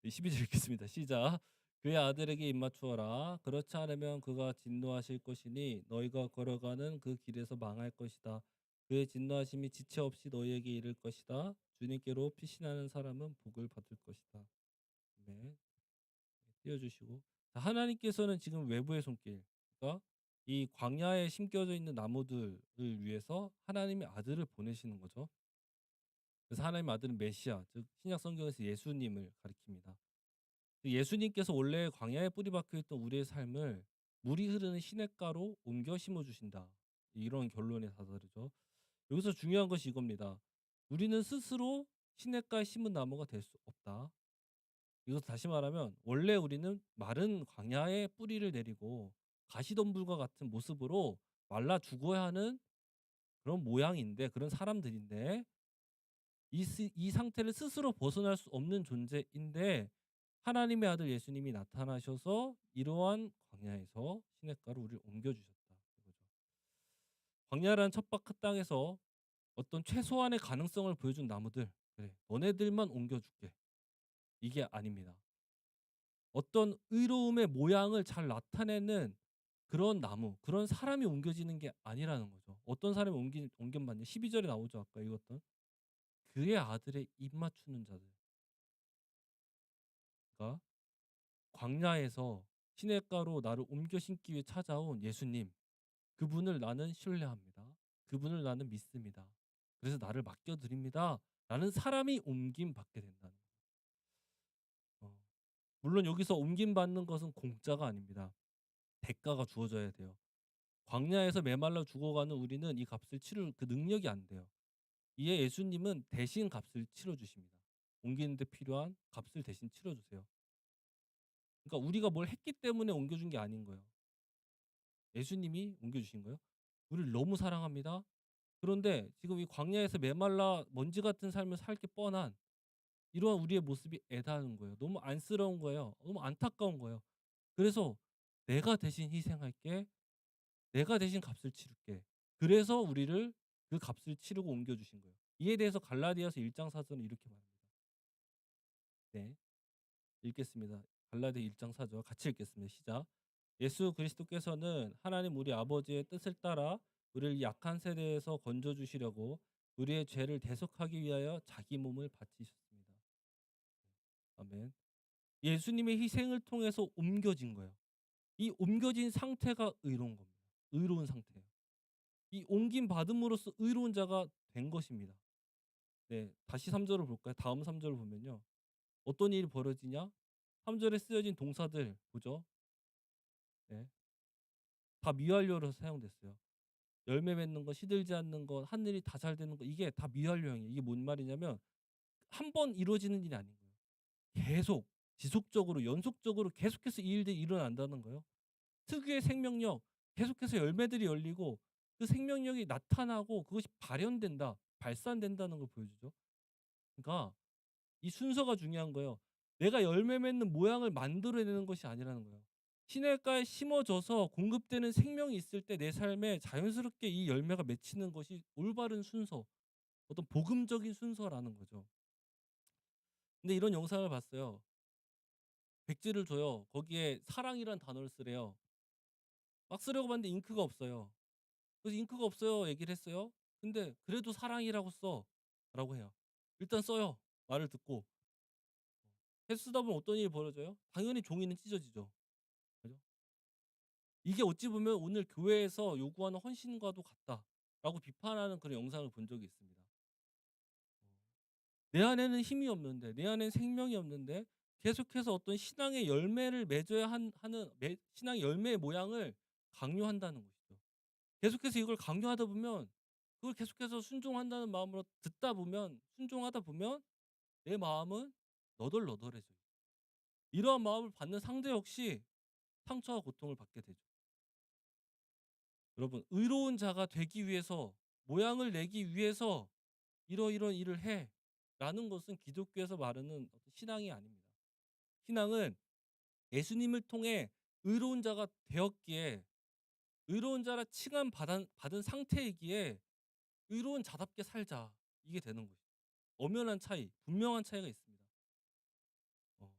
12절 읽겠습니다. 시작. 그의 아들에게 입맞추어라. 그렇지 않으면 그가 진노하실 것이니 너희가 걸어가는 그 길에서 망할 것이다. 그의 진노하심이 지체 없이 너희에게 이를 것이다. 주님께로 피신하는 사람은 복을 받을 것이다. 네. 띄워주시고. 자, 하나님께서는 지금 외부의 손길, 그러니까 이 광야에 심겨져 있는 나무들을 위해서 하나님의 아들을 보내시는 거죠. 그래서 하나님 아들은 메시아, 즉 신약 성경에서 예수님을 가리킵니다. 예수님께서 원래 광야에 뿌리 박혀 있던 우리의 삶을 물이 흐르는 시냇가로 옮겨 심어 주신다. 이런 결론에 다다르죠. 여기서 중요한 것이 이겁니다. 우리는 스스로 시냇가에 심은 나무가 될 수 없다. 이것을 다시 말하면 원래 우리는 마른 광야에 뿌리를 내리고 가시덤불과 같은 모습으로 말라 죽어야 하는 그런 모양인데, 그런 사람들인데, 이 상태를 스스로 벗어날 수 없는 존재인데 하나님의 아들 예수님이 나타나셔서 이러한 광야에서 시냇가로 우리를 옮겨주셨다. 이거죠. 광야라는 척박한 땅에서 어떤 최소한의 가능성을 보여준 나무들, 그래, 너네들만 옮겨줄게. 이게 아닙니다. 어떤 의로움의 모양을 잘 나타내는 그런 나무, 그런 사람이 옮겨지는 게 아니라는 거죠. 어떤 사람이 옮겨봤냐? 12절에 나오죠. 아까 읽었던. 그의 아들의 입 맞추는 자들. 그러니까 광야에서 시냇가로 나를 옮겨 신기 위해 찾아온 예수님. 그분을 나는 신뢰합니다. 그분을 나는 믿습니다. 그래서 나를 맡겨드립니다. 라는 사람이 옮김 받게 된다는 거예요. 물론 여기서 옮김받는 것은 공짜가 아닙니다. 대가가 주어져야 돼요. 광야에서 메말라 죽어가는 우리는 이 값을 치를 그 능력이 안 돼요. 이에 예수님은 대신 값을 치러 주십니다. 옮기는 데 필요한 값을 대신 치러 주세요. 그러니까 우리가 뭘 했기 때문에 옮겨준 게 아닌 거예요. 예수님이 옮겨주신 거예요. 우리를 너무 사랑합니다. 그런데 지금 이 광야에서 메말라 먼지 같은 삶을 살기 뻔한 이러한 우리의 모습이 애다는 거예요. 너무 안쓰러운 거예요. 너무 안타까운 거예요. 그래서 내가 대신 희생할게. 내가 대신 값을 치를게. 그래서 우리를 그 값을 치르고 옮겨주신 거예요. 이에 대해서 갈라디아서 1장 4절은 이렇게 말합니다. 네, 읽겠습니다. 갈라디아 1장 4절 같이 읽겠습니다. 시작. 예수 그리스도께서는 하나님 우리 아버지의 뜻을 따라 우리를 약한 세대에서 건져주시려고 우리의 죄를 대속하기 위하여 자기 몸을 바치셨습니다. 아멘. 예수님의 희생을 통해서 옮겨진 거예요. 이 옮겨진 상태가 의로운 겁니다. 의로운 상태예요. 이 옮김 받음으로써 의로운 자가 된 것입니다. 네, 다시 3절을 볼까요? 다음 3절을 보면요. 어떤 일이 벌어지냐? 3절에 쓰여진 동사들 보죠. 네, 다 미완료로 사용됐어요. 열매 맺는 거, 시들지 않는 거, 하늘이 다 잘 되는 거, 이게 다 미완료형이에요. 이게 뭔 말이냐면 한 번 이루어지는 일이 아닌 거예요. 계속 지속적으로 연속적으로 계속해서 이 일들이 일어난다는 거예요. 특유의 생명력, 계속해서 열매들이 열리고 그 생명력이 나타나고 그것이 발현된다, 발산된다는 걸 보여주죠. 그러니까 이 순서가 중요한 거예요. 내가 열매 맺는 모양을 만들어내는 것이 아니라는 거예요. 시냇가에 심어져서 공급되는 생명이 있을 때 내 삶에 자연스럽게 이 열매가 맺히는 것이 올바른 순서, 어떤 복음적인 순서라는 거죠. 근데 이런 영상을 봤어요. 백지를 줘요. 거기에 사랑이란 단어를 쓰래요. 막 쓰려고 봤는데 잉크가 없어요. 그래서 잉크가 없어요 얘기를 했어요. 근데 그래도 사랑이라고 써 라고 해요. 일단 써요. 말을 듣고. 계속 쓰다 보면 어떤 일이 벌어져요? 당연히 종이는 찢어지죠. 그죠? 이게 어찌 보면 오늘 교회에서 요구하는 헌신과도 같다라고 비판하는 그런 영상을 본 적이 있습니다. 내 안에는 힘이 없는데, 내 안에는 생명이 없는데 계속해서 어떤 신앙의 열매를 맺어야 하는 신앙의 열매의 모양을 강요한다는 것이죠. 계속해서 이걸 강요하다 보면 그걸 계속해서 순종한다는 마음으로 듣다 보면 순종하다 보면 내 마음은 너덜너덜해져요. 이러한 마음을 받는 상대 역시 상처와 고통을 받게 되죠. 여러분, 의로운 자가 되기 위해서 모양을 내기 위해서 이러이러한 일을 해 라는 것은 기독교에서 말하는 어떤 신앙이 아닙니다. 신앙은 예수님을 통해 의로운 자가 되었기에 의로운 자라 칭함 받은 상태이기에 의로운 자답게 살자 이게 되는 것이죠. 엄연한 차이, 분명한 차이가 있습니다. 어,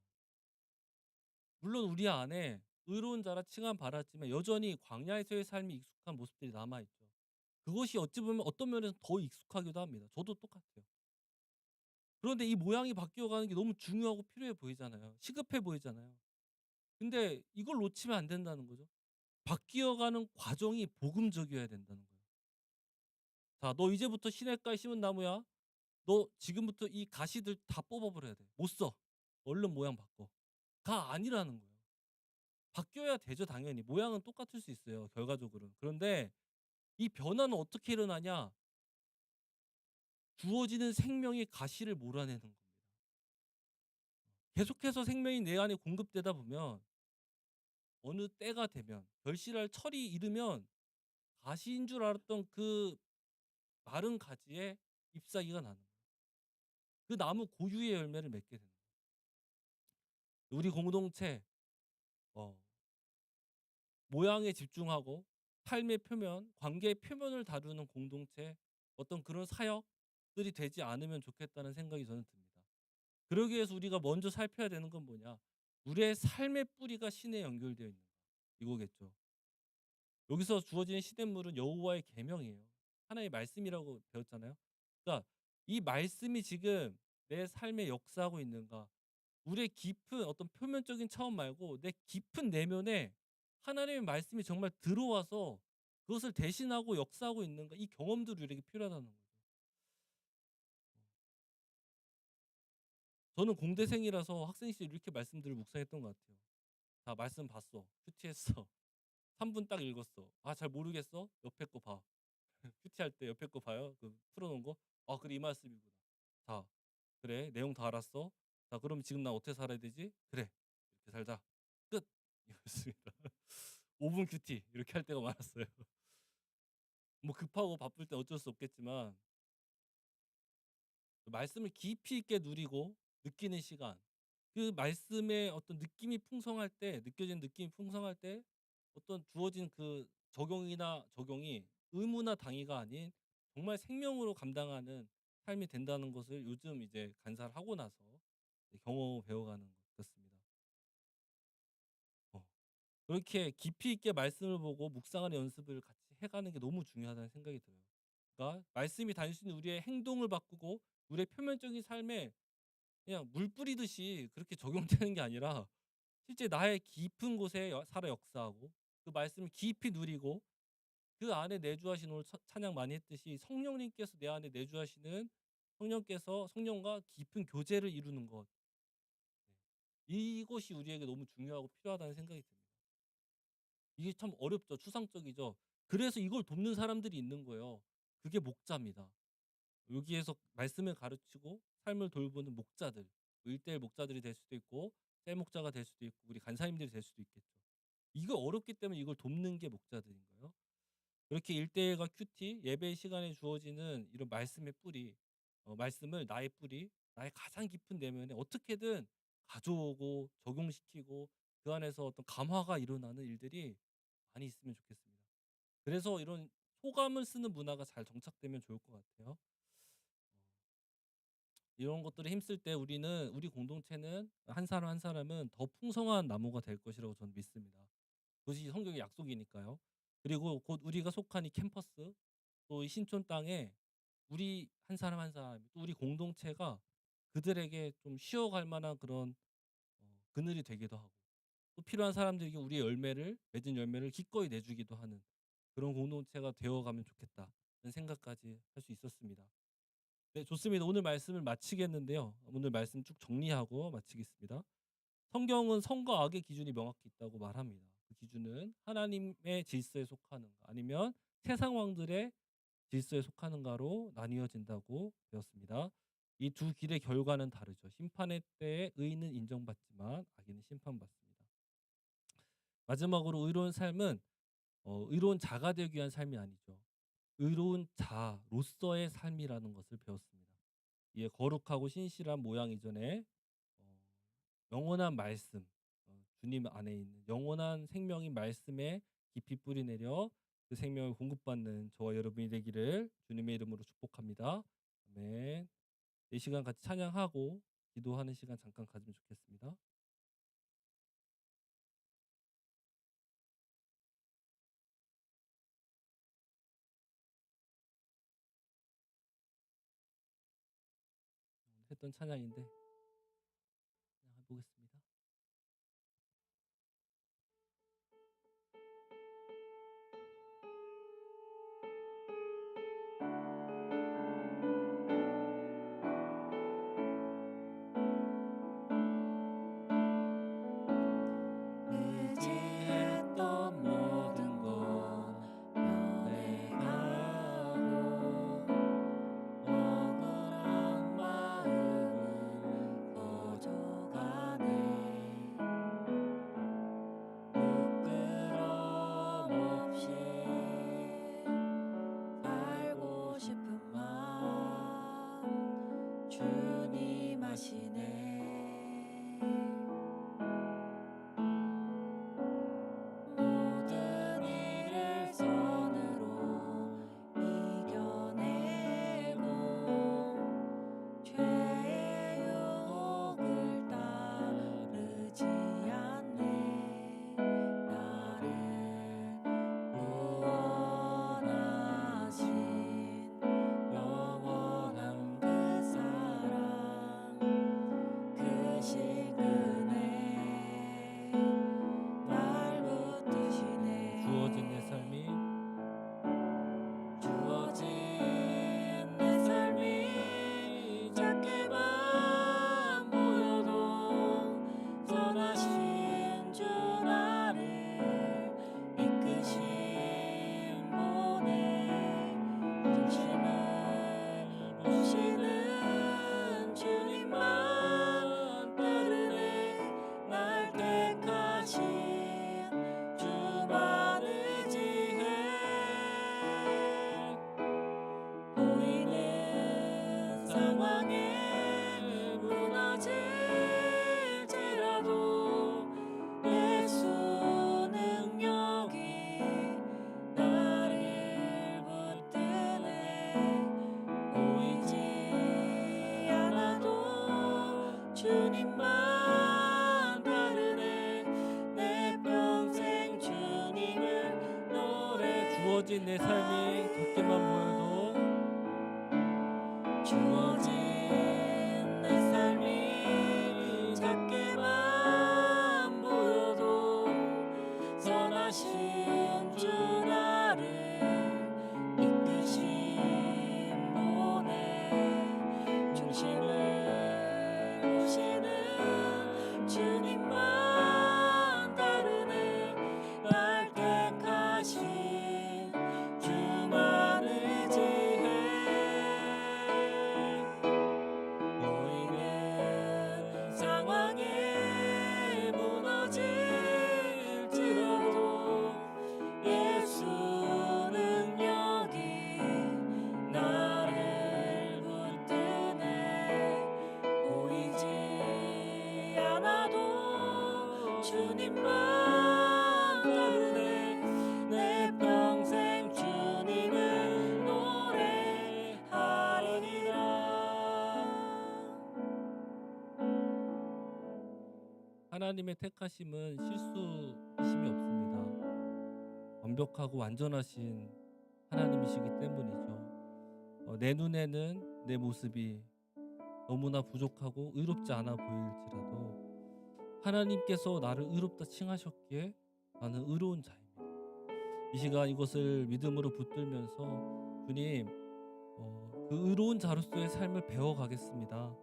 물론 우리 안에 의로운 자라 칭함 받았지만 여전히 광야에서의 삶이 익숙한 모습들이 남아있죠. 그것이 어찌 보면 어떤 면에서 더 익숙하기도 합니다. 저도 똑같아요. 그런데 이 모양이 바뀌어가는 게 너무 중요하고 필요해 보이잖아요. 시급해 보이잖아요. 근데 이걸 놓치면 안 된다는 거죠. 바뀌어가는 과정이 복음적이어야 된다는 거예요. 자, 너 이제부터 시냇가에 심은 나무야. 너 지금부터 이 가시들 다 뽑아버려야 돼. 못 써. 얼른 모양 바꿔. 가 아니라는 거예요. 바뀌어야 되죠, 당연히. 모양은 똑같을 수 있어요, 결과적으로는. 그런데 이 변화는 어떻게 일어나냐? 주어지는 생명의 가시를 몰아내는 겁니다. 계속해서 생명이 내 안에 공급되다 보면 어느 때가 되면 결실할 철이 이르면 가시인 줄 알았던 그 마른 가지에 잎사귀가 나는 거예요. 그 나무 고유의 열매를 맺게 되는 거예요. 우리 공동체 어, 모양에 집중하고 삶의 표면, 관계의 표면을 다루는 공동체 어떤 그런 사역들이 되지 않으면 좋겠다는 생각이 저는 듭니다. 그러기 위해서 우리가 먼저 살펴야 되는 건 뭐냐? 우리의 삶의 뿌리가 신에 연결되어 있는가? 이거겠죠. 여기서 주어지는 시냇물은 여호와의 계명이에요. 하나의 말씀이라고 배웠잖아요. 그러니까 이 말씀이 지금 내 삶에 역사하고 있는가? 우리의 깊은 어떤 표면적인 차원 말고 내 깊은 내면에 하나님의 말씀이 정말 들어와서 그것을 대신하고 역사하고 있는가? 이 경험들이 우리에게 필요하다는 거죠. 저는 공대생이라서 학생 시절 이렇게 말씀들을 묵상했던 것 같아요. 자, 말씀 봤어. 큐티했어. 3분 딱 읽었어. 아, 잘 모르겠어? 옆에 거 봐. 큐티할 때 옆에 거 봐요. 그 풀어놓은 거. 아, 그래, 이 말씀이구나. 자, 그래, 내용 다 알았어. 자, 그럼 지금 나 어떻게 살아야 되지? 그래, 이렇게 살자. 끝. 이었습니다. 5분 큐티 이렇게 할 때가 많았어요. 뭐 급하고 바쁠 때 어쩔 수 없겠지만 말씀을 깊이 있게 누리고 느끼는 시간, 그 말씀의 어떤 느낌이 풍성할 때, 느껴지는 느낌이 풍성할 때 어떤 주어진 그 적용이 의무나 당위가 아닌 정말 생명으로 감당하는 삶이 된다는 것을 요즘 이제 간사를 하고 나서 경험을 배워가는 것같습니다. 그렇게 깊이 있게 말씀을 보고 묵상하는 연습을 같이 해가는 게 너무 중요하다는 생각이 들어요. 그러니까 말씀이 단순히 우리의 행동을 바꾸고 우리의 표면적인 삶에 그냥 물 뿌리듯이 그렇게 적용되는 게 아니라 실제 나의 깊은 곳에 살아 역사하고 그 말씀을 깊이 누리고 그 안에 내주하신, 오늘 찬양 많이 했듯이 성령님께서 내 안에 내주하시는 성령께서 성령과 깊은 교제를 이루는 것, 이것이 우리에게 너무 중요하고 필요하다는 생각이 듭니다. 이게 참 어렵죠. 추상적이죠. 그래서 이걸 돕는 사람들이 있는 거예요. 그게 목자입니다. 여기에서 말씀을 가르치고 삶을 돌보는 목자들, 1:1 목자들이 될 수도 있고 셀 목자가 될 수도 있고 우리 간사님들이 될 수도 있겠죠. 이거 어렵기 때문에 이걸 돕는 게 목자들인 거예요. 그렇게 1:1과 큐티, 예배 시간에 주어지는 이런 말씀의 뿌리, 말씀을 나의 뿌리, 나의 가장 깊은 내면에 어떻게든 가져오고 적용시키고 그 안에서 어떤 감화가 일어나는 일들이 많이 있으면 좋겠습니다. 그래서 이런 소감을 쓰는 문화가 잘 정착되면 좋을 것 같아요. 이런 것들을 힘쓸 때 우리 공동체는 한 사람 한 사람은 더 풍성한 나무가 될 것이라고 저는 믿습니다. 그것이 성경의 약속이니까요. 그리고 곧 우리가 속한 이 캠퍼스, 또 이 신촌 땅에 우리 한 사람 한 사람, 또 우리 공동체가 그들에게 좀 쉬어갈 만한 그런 그늘이 되기도 하고, 또 필요한 사람들에게 우리의 맺은 열매를 기꺼이 내주기도 하는 그런 공동체가 되어가면 좋겠다는 생각까지 할 수 있었습니다. 네, 좋습니다. 오늘 말씀을 마치겠는데요. 오늘 말씀 쭉 정리하고 마치겠습니다. 성경은 선과 악의 기준이 명확히 있다고 말합니다. 그 기준은 하나님의 질서에 속하는가 아니면 세상 왕들의 질서에 속하는가로 나뉘어진다고 배웠습니다. 이 두 길의 결과는 다르죠. 심판의 때에 의인은 인정받지만 악인은 심판받습니다. 마지막으로 의로운 삶은 의로운 자가 되기 위한 삶이 아니죠. 의로운 자로서의 삶이라는 것을 배웠습니다. 이에 거룩하고 신실한 모양 이전에 어, 영원한 말씀, 주님 안에 있는 영원한 생명인 말씀에 깊이 뿌리내려 그 생명을 공급받는 저와 여러분이 되기를 주님의 이름으로 축복합니다. 아멘. 이 시간 같이 찬양하고 기도하는 시간 잠깐 가지면 좋겠습니다. 했던 찬양인데 그냥 해보겠습니다. 의지했던 모든 건 변해가고 억울한 마음은 주어진 내 삶이 작게만 보여도 주어진 내 삶이 작게만 보여도 선하신 주 나를 이끄신 분의 중심을 오시는 주님만 다르네. 날 택하신 주만 의지해 보이는 상황에 무너질지라도 예수는 여기 나를 붙드네. 보이지 않아도 주님만 다르네. 내 평생 주님을 노래하리라. 하나님의 택하심은 실수심이 없습니다. 완벽하고 완전하신 하나님이시기 때문이죠. 내 눈에는 내 모습이 너무나 부족하고 의롭지 않아 보일지라도 하나님께서 나를 의롭다 칭하셨기에 나는 의로운 자입니다. 이 시간 이것을 믿음으로 붙들면서 주님, 그 의로운 자로서의 삶을 배워가겠습니다.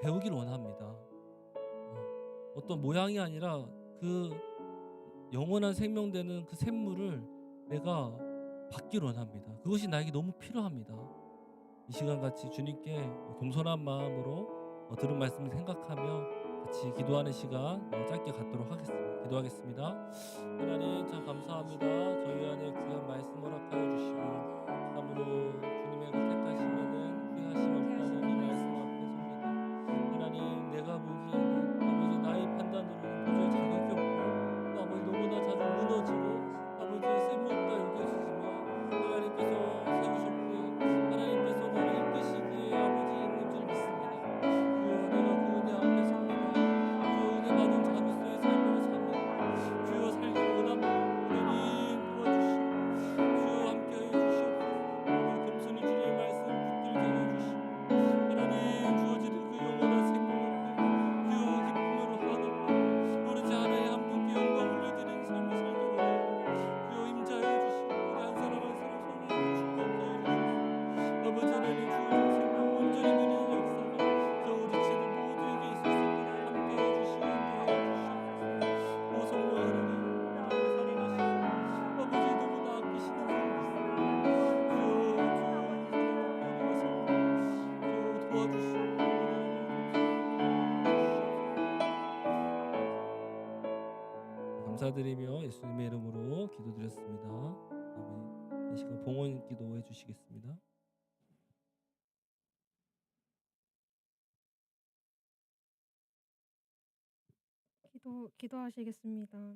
배우길 원합니다. 어떤 모양이 아니라 그 영원한 생명되는 그 샘물을 내가 받길 원합니다. 그것이 나에게 너무 필요합니다. 이 시간 같이 주님께 겸손한 마음으로 들은 말씀을 생각하며 같이 기도하는 시간 짧게 갖도록 하겠습니다. 기도하겠습니다. 하나님 참 감사합니다. 저희 안에 귀한 말씀 허락하여 주시고 참으로 주님의 택하시면은 후회하심 없다는 이 말씀 앞에 섭니다. 하나님 내가 보기에는 아버지 나의 판단으로는 도저히 자격이 없고 또 아버지 너무나 자주 무너지고 아버지 쓸모없다 여겨지지만 하나님께서 세우셨기에 하나님께서 나를 이끄시기에 아버지 있는 줄 믿습니다. 주여 내가 그 은혜 앞에 섭니다. 주여 은혜 받은 자로서의 삶을 삽니다. 주여 살기 원합니다. 하나님 도와주시고 주여 함께하여 주시옵소서. 겸손히 주님의 말씀 붙들게 하여 주시고 하나님 주어지는 그 영원한 생명 앞에 주여 기쁨으로 하나님 모르지 않아야 한 분께 영광 올려드리는 삶을 살기로 주여 임자하여 주시고 우리 한 사람 한 사람 성령으로 축복하여 주시옵소서. 아버지 하나님 주어진 생명 온전히 누리는 역사가 저 우리 친구 모두에게 있을 수 있도록 함께해 주시고 인도하여 주시옵소서. 오 성령 하나님 우리를 사랑하시고 아버지 너무나 아끼시는 분이 있습니다. 주여 도와주시고 감사드리며 예수님의 이름으로 기도드렸습니다. 아멘. 이 시간 봉헌 기도해 주시겠습니다. 기도하시겠습니다.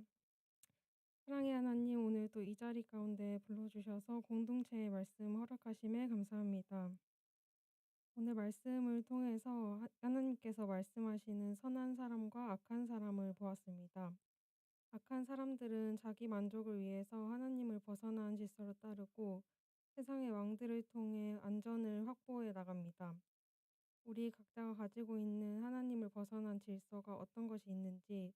사랑의 하나님, 오늘도 이 자리 가운데 불러주셔서 공동체의 말씀 허락하심에 감사합니다. 오늘 말씀을 통해서 하나님께서 말씀하시는 선한 사람과 악한 사람을 보았습니다. 악한 사람들은 자기 만족을 위해서 하나님을 벗어난 질서를 따르고 세상의 왕들을 통해 안전을 확보해 나갑니다. 우리 각자가 가지고 있는 하나님을 벗어난 질서가 어떤 것이 있는지,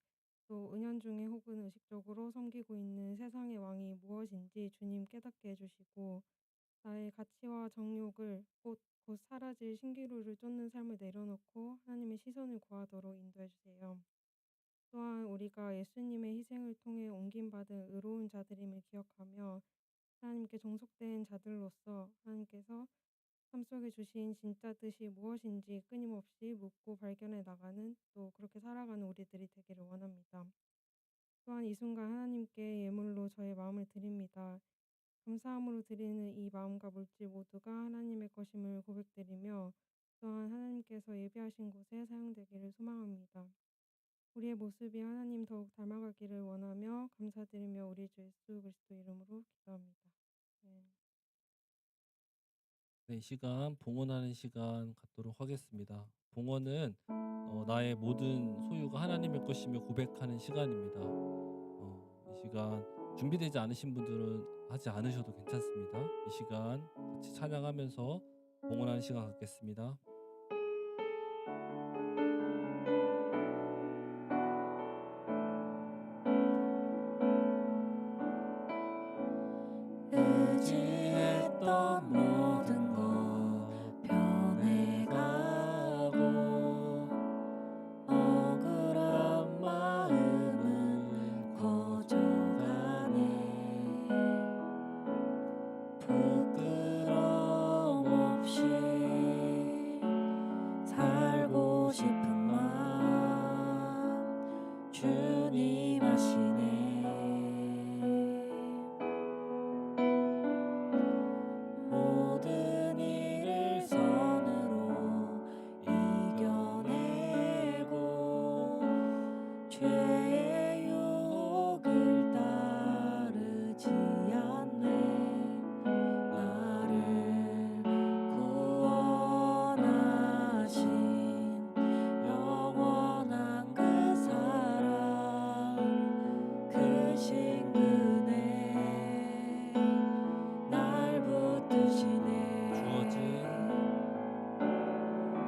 또 은연중에 혹은 의식적으로 섬기고 있는 세상의 왕이 무엇인지 주님 깨닫게 해주시고, 나의 가치와 정욕을 곧 사라질 신기루를 쫓는 삶을 내려놓고 하나님의 시선을 구하도록 인도해 주세요. 또한 우리가 예수님의 희생을 통해 옮김받은 의로운 자들임을 기억하며 하나님께 종속된 자들로서 하나님께서 삶 속에 주신 진짜 뜻이 무엇인지 끊임없이 묻고 발견해 나가는, 또 그렇게 살아가는 우리들이 되기를 원합니다. 또한 이 순간 하나님께 예물로 저의 마음을 드립니다. 감사함으로 드리는 이 마음과 물질 모두가 하나님의 것임을 고백드리며 또한 하나님께서 예비하신 곳에 사용되기를 소망합니다. 우리의 모습이 하나님 더욱 닮아가기를 원하며 감사드리며 우리 주 예수 그리스도 이름으로 기도합니다. 네, 이 시간 봉헌하는 시간 갖도록 하겠습니다. 봉헌은 나의 모든 소유가 하나님의 것이며 고백하는 시간입니다. 이 시간 준비되지 않으신 분들은 하지 않으셔도 괜찮습니다. 이 시간 같이 찬양하면서 봉헌하는 시간 갖겠습니다. 의지했던 모든 것 변해가고 억울한 마음은 커져가네. 부끄러움 없이 살고 싶은 마음 주님 아시네. 모든 일을 선으로 이겨내고 죄의 유혹을 따르지 않네. 나를 구원하신 영원한 그 사랑 크신 그네 날 붙드시네.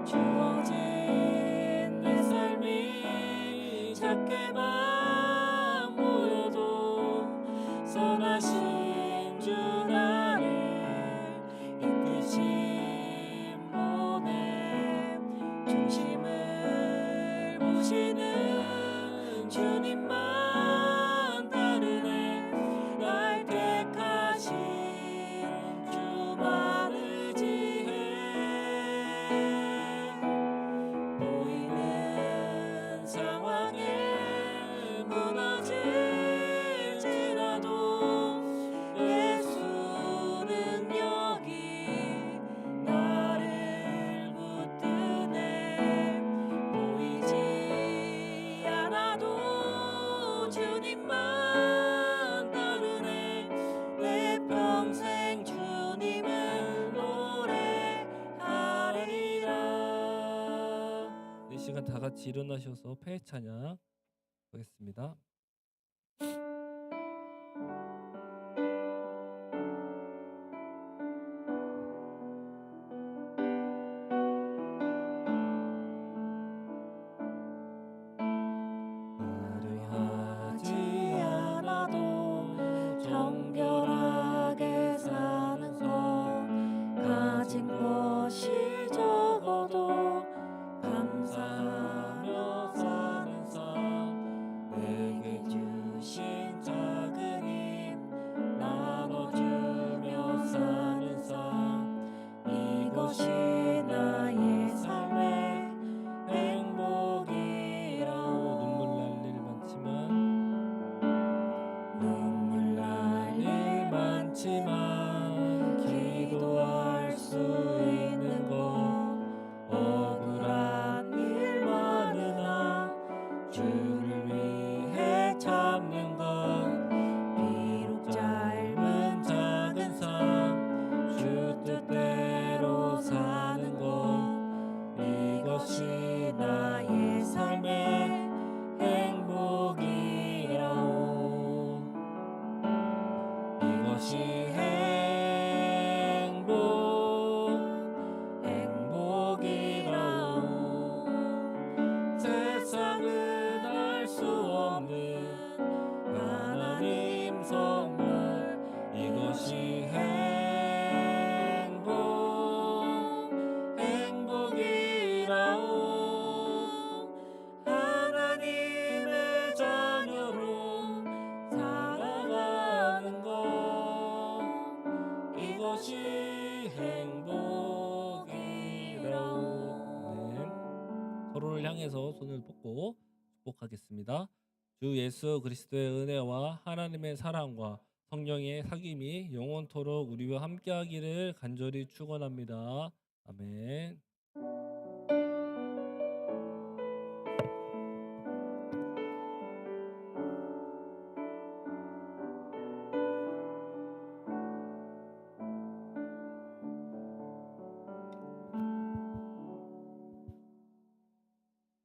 주어진 내 삶이 작게만 보여도 선하신 주 나를 이끄신 분의 중심을 보시는 주님만 다르네. 날 택하신 주만 의지해. 보이는 상황에 무너질지라도 예수는 여기 나를 붙드네. 보이지 않아도 주님만 따르네. 내 평생 주님을 노래하리라. 이 시간 다 같이 일어나셔서 폐 찬양 하겠습니다. 하지 않아도 정결하게 사는 것, 가진 것이 적어도 감사하며 사는 삶, 내게 주신 작은 힘 나눠주며 사는 삶, 이것이 나의 삶의 행복이라오. 눈물 날 일 많지만 기도할 수 있는 것, 억울한 일 많으나 주를 위해 참는 것, 비록 짧은 작은 삶 주 뜻대로 사는 것, 이것이 나의 삶의 행복이라오. 이것이 행복이라오. 세상은 알 수 없는 하나님 선물, 이것이 행복이라오. 하나님의 자녀로 살아가는 것, 이것이 행복이라오. 네. 서로를 향해서 손을 뻗고 축복하겠습니다. 주 예수 그리스도의 은혜와 하나님의 사랑과 성령의 사귐이 영원토록 우리와 함께하기를 간절히 축원합니다. 아멘.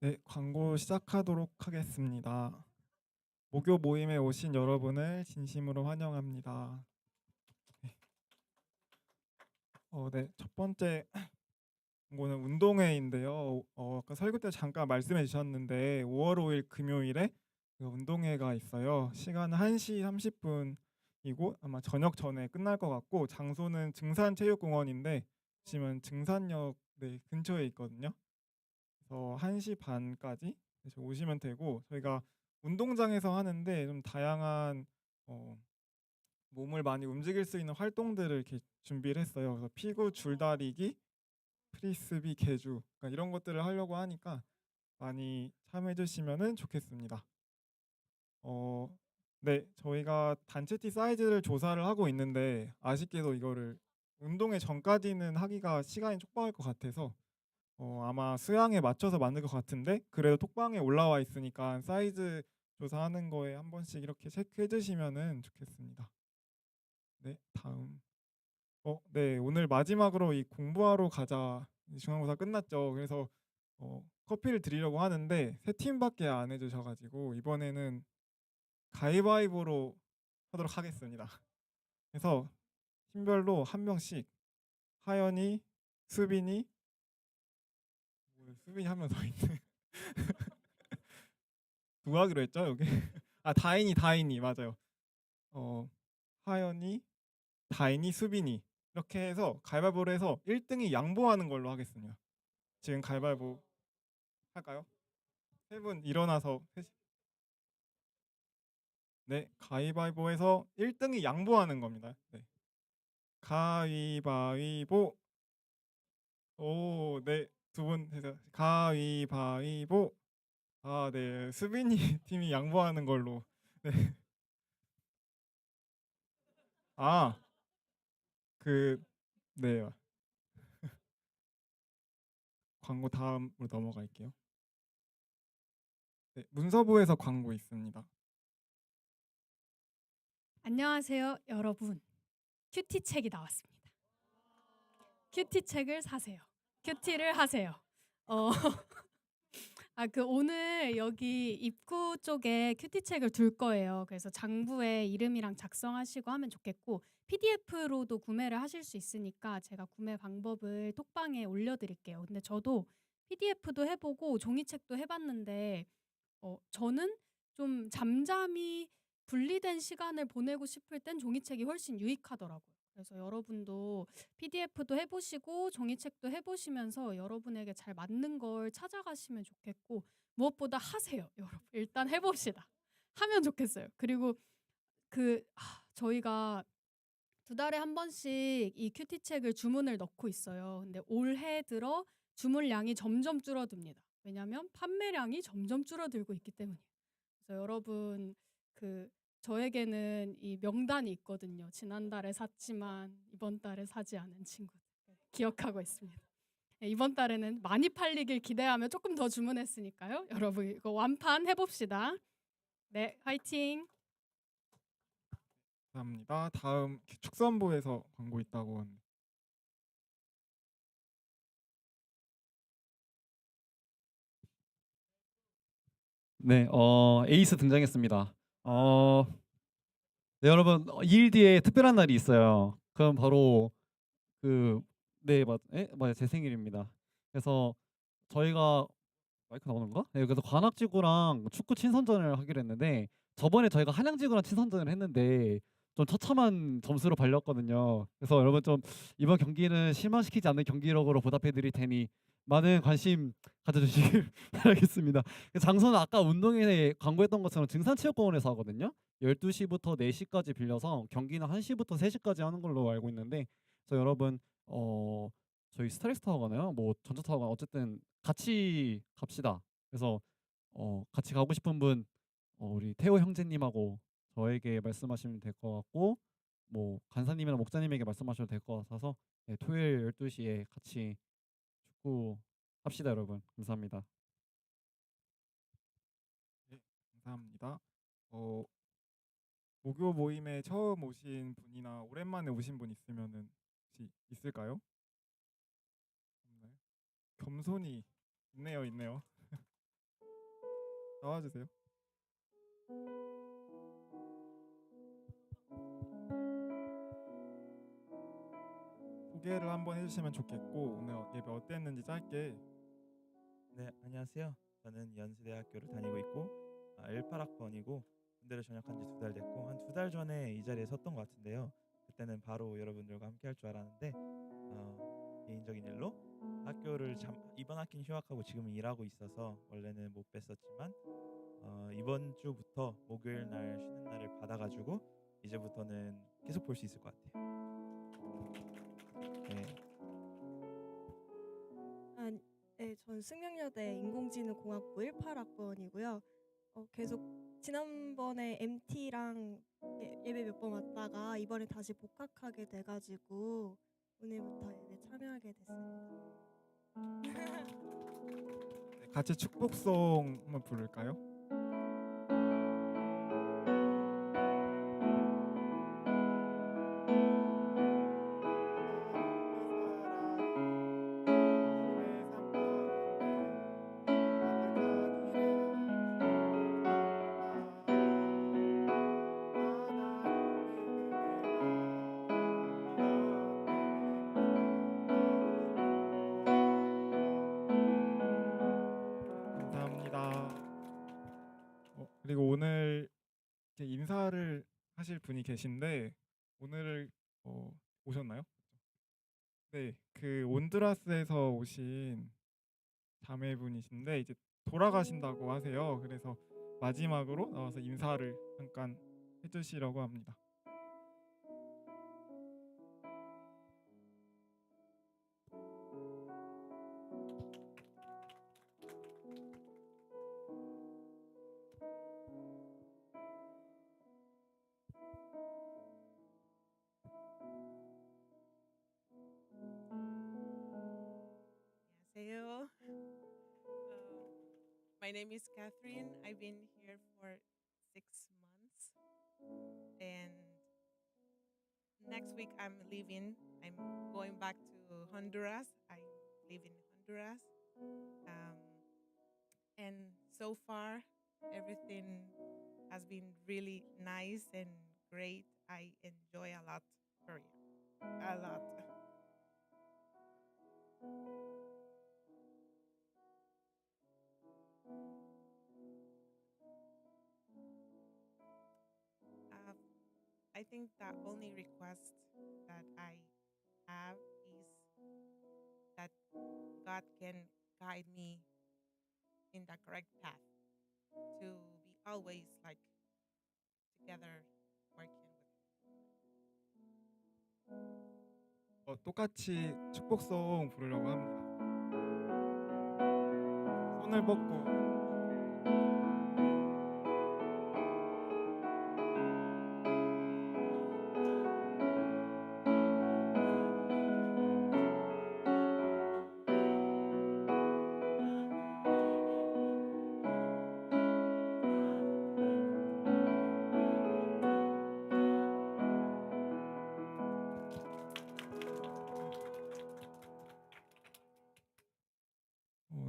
네, 광고 시작하도록 하겠습니다. 목요 모임에 오신 여러분을 진심으로 환영합니다. 네. 네. 첫 번째 광고는 운동회인데요. 아까 설교 때 잠깐 말씀해 주셨는데 5월 5일 금요일에 그 운동회가 있어요. 시간은 1시 30분이고 아마 저녁 전에 끝날 것 같고 장소는 증산체육공원인데 보시면 증산역 네, 근처에 있거든요. 그래서 1시 반까지 오시면 되고 저희가 운동장에서 하는데 좀 다양한 몸을 많이 움직일 수 있는 활동들을 이렇게 준비를 했어요. 그래서 피구, 줄다리기, 프리스비, 계주 그러니까 이런 것들을 하려고 하니까 많이 참여해 주시면은 좋겠습니다. 네, 저희가 단체티 사이즈를 조사를 하고 있는데 아쉽게도 이거를 운동회 전까지는 하기가 시간이 촉박할 것 같아서 아마 수양에 맞춰서 만들 것 같은데 그래도 톡방에 올라와 있으니까 사이즈 조사하는 거에 한 번씩 이렇게 체크해 주시면은 좋겠습니다. 네, 다음. 네, 오늘 마지막으로 이 공부하러 가자 중간고사 끝났죠. 그래서 커피를 드리려고 하는데 세 팀밖에 안 해주셔가지고 이번에는 가위바위보로 하도록 하겠습니다. 그래서 팀별로 한 명씩 하연이, 수빈이, 수빈이 한 명 더 있네. 누구 하기로 했죠 여기? 아 다인이 맞아요. 하연이, 다인이, 수빈이 이렇게 해서 가위바위보를 해서 1등이 양보하는 걸로 하겠습니다. 지금 가위바위보 할까요? 세 분 일어나서 네, 가위바위보에서 1등이 양보하는 겁니다. 네. 가위바위보. 오, 네. 두 분 해서 가위바위보. 아, 네. 수빈이 팀이 양보하는 걸로. 네. 아, 그 네. 광고 다음으로 넘어갈게요. 네, 문서부에서 광고 있습니다. 안녕하세요, 여러분. 큐티 책이 나왔습니다. 큐티 책을 사세요. 큐티를 하세요. 어, 오늘 여기 입구 쪽에 큐티 책을 둘 거예요. 그래서 장부에 이름이랑 작성하시고 하면 좋겠고 PDF로도 구매를 하실 수 있으니까 제가 구매 방법을 톡방에 올려드릴게요. 근데 저도 PDF도 해보고 종이책도 해봤는데 저는 좀 잠잠히 분리된 시간을 보내고 싶을 땐 종이책이 훨씬 유익하더라고요. 그래서 여러분도 PDF도 해보시고 종이책도 해보시면서 여러분에게 잘 맞는 걸 찾아가시면 좋겠고 무엇보다 하세요, 여러분. 일단 해봅시다. 하면 좋겠어요. 그리고 저희가 2달에 한 번씩 이 큐티책을 주문을 넣고 있어요. 근데 올해 들어 주문량이 점점 줄어듭니다. 왜냐하면 판매량이 점점 줄어들고 있기 때문이에요. 그래서 여러분 저에게는 이 명단이 있거든요. 지난달에 샀지만 이번 달에 사지 않은 친구들 기억하고 있습니다. 네, 이번 달에는 많이 팔리길 기대하며 조금 더 주문했으니까요. 여러분 이거 완판 해봅시다. 네, 화이팅! 감사합니다. 다음 축산부에서 광고 있다고 하는데. 네, 에이스 등장했습니다. 네, 여러분, 2일 뒤에 특별한 날이 있어요. 그럼 바로 네, 맞아요. 제 생일입니다. 그래서 저희가 마이크 나오는가? 네, 그래서 관악지구랑 축구 친선전을 하기로 했는데 저번에 저희가 한양지구랑 친선전을 했는데 좀 처참한 점수로 발렸거든요. 그래서 여러분 좀 이번 경기는 실망시키지 않는 경기력으로 보답해 드릴 테니 많은 관심 가져주시길 바라겠습니다. 장소는 아까 운동회에 광고했던 것처럼 증산체육공원에서 하거든요. 12시부터 4시까지 빌려서 경기는 1시부터 3시까지 하는 걸로 알고 있는데 그래서 여러분 저희 스타렉스 타고 가나요? 뭐 전차 타고 가나 어쨌든 같이 갑시다. 그래서 같이 가고 싶은 분 우리 태호 형제님하고 저에게 말씀하시면 될 것 같고 뭐 간사님이나 목사님에게 말씀하셔도 될 것 같아서 네, 토요일 12시에 같이 축구 합시다 여러분. 감사합니다. 네, 감사합니다. 목요 모임에 처음 오신 분이나 오랜만에 오신 분 있으면은 혹시 있을까요? 없나요? 겸손히 있네요. 나와주세요. 소개를 한번 해주시면 좋겠고 오늘 예배 어땠는지 짧게. 네, 안녕하세요. 저는 연세대학교를 다니고 있고 18학번이고 군대를 전역한 지 2달 됐고 한 2달 전에 이 자리에 섰던 것 같은데요. 그때는 바로 여러분들과 함께 할 줄 알았는데 개인적인 일로 학교를 이번 학기는 휴학하고 지금은 일하고 있어서 원래는 못 뵀었지만 이번 주부터 목요일 날 쉬는 날을 받아가지고 이제부터는 계속 볼 수 있을 것 같아요. 네. 네, 전 승명여대 인공지능공학부 18학번이고요. 계속 지난번에 MT랑 예배 몇 번 왔다가 이번에 다시 복학하게 돼가지고 오늘부터 예배 참여하게 됐습니다. 네, 같이 축복송 한번 부를까요? 감사합니다. 그리고 오늘 이렇게 인사를 하실 분이 계신데 오늘 오셨나요? 네, 그 온두라스에서 오신 자매분이신데 이제 돌아가신다고 하세요. 그래서 마지막으로 나와서 인사를 잠깐 해주시려고 합니다. 안녕하세요. My name is Catherine. I've been here for 6 months, and next week I'm leaving. I'm going back to Honduras. I live in Honduras, and so far everything has been really nice and great. I enjoy a lot Korea, a lot. I think the only request that I have is that God can guide me in the correct path to be always like together working with 똑같이 축복송 부르려고 합니다. 손을 뻗고.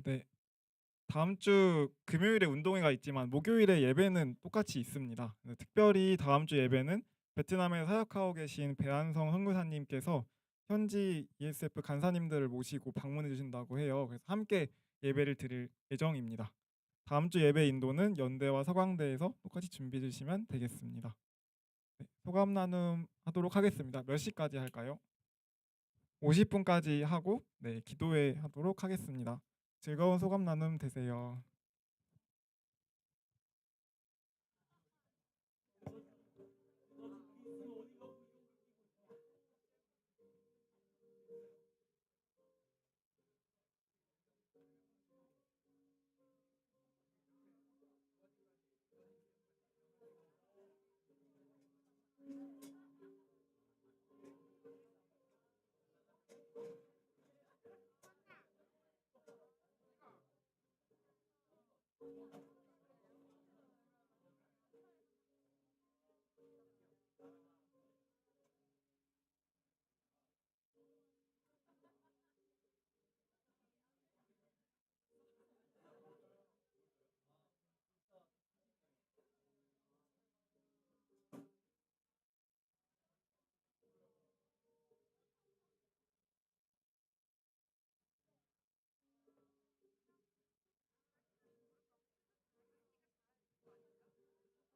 네. 다음 주 금요일에 운동회가 있지만 목요일에 예배는 똑같이 있습니다. 특별히 다음 주 예배는 베트남에 사역하고 계신 배한성 선교사님께서 현지 ESF 간사님들을 모시고 방문해 주신다고 해요. 그래서 함께 예배를 드릴 예정입니다. 다음 주 예배 인도는 연대와 서강대에서 똑같이 준비해 주시면 되겠습니다. 네, 소감 나눔 하도록 하겠습니다. 몇 시까지 할까요? 50분까지 하고 기도회 하도록 하겠습니다. 즐거운 소감 나눔 되세요.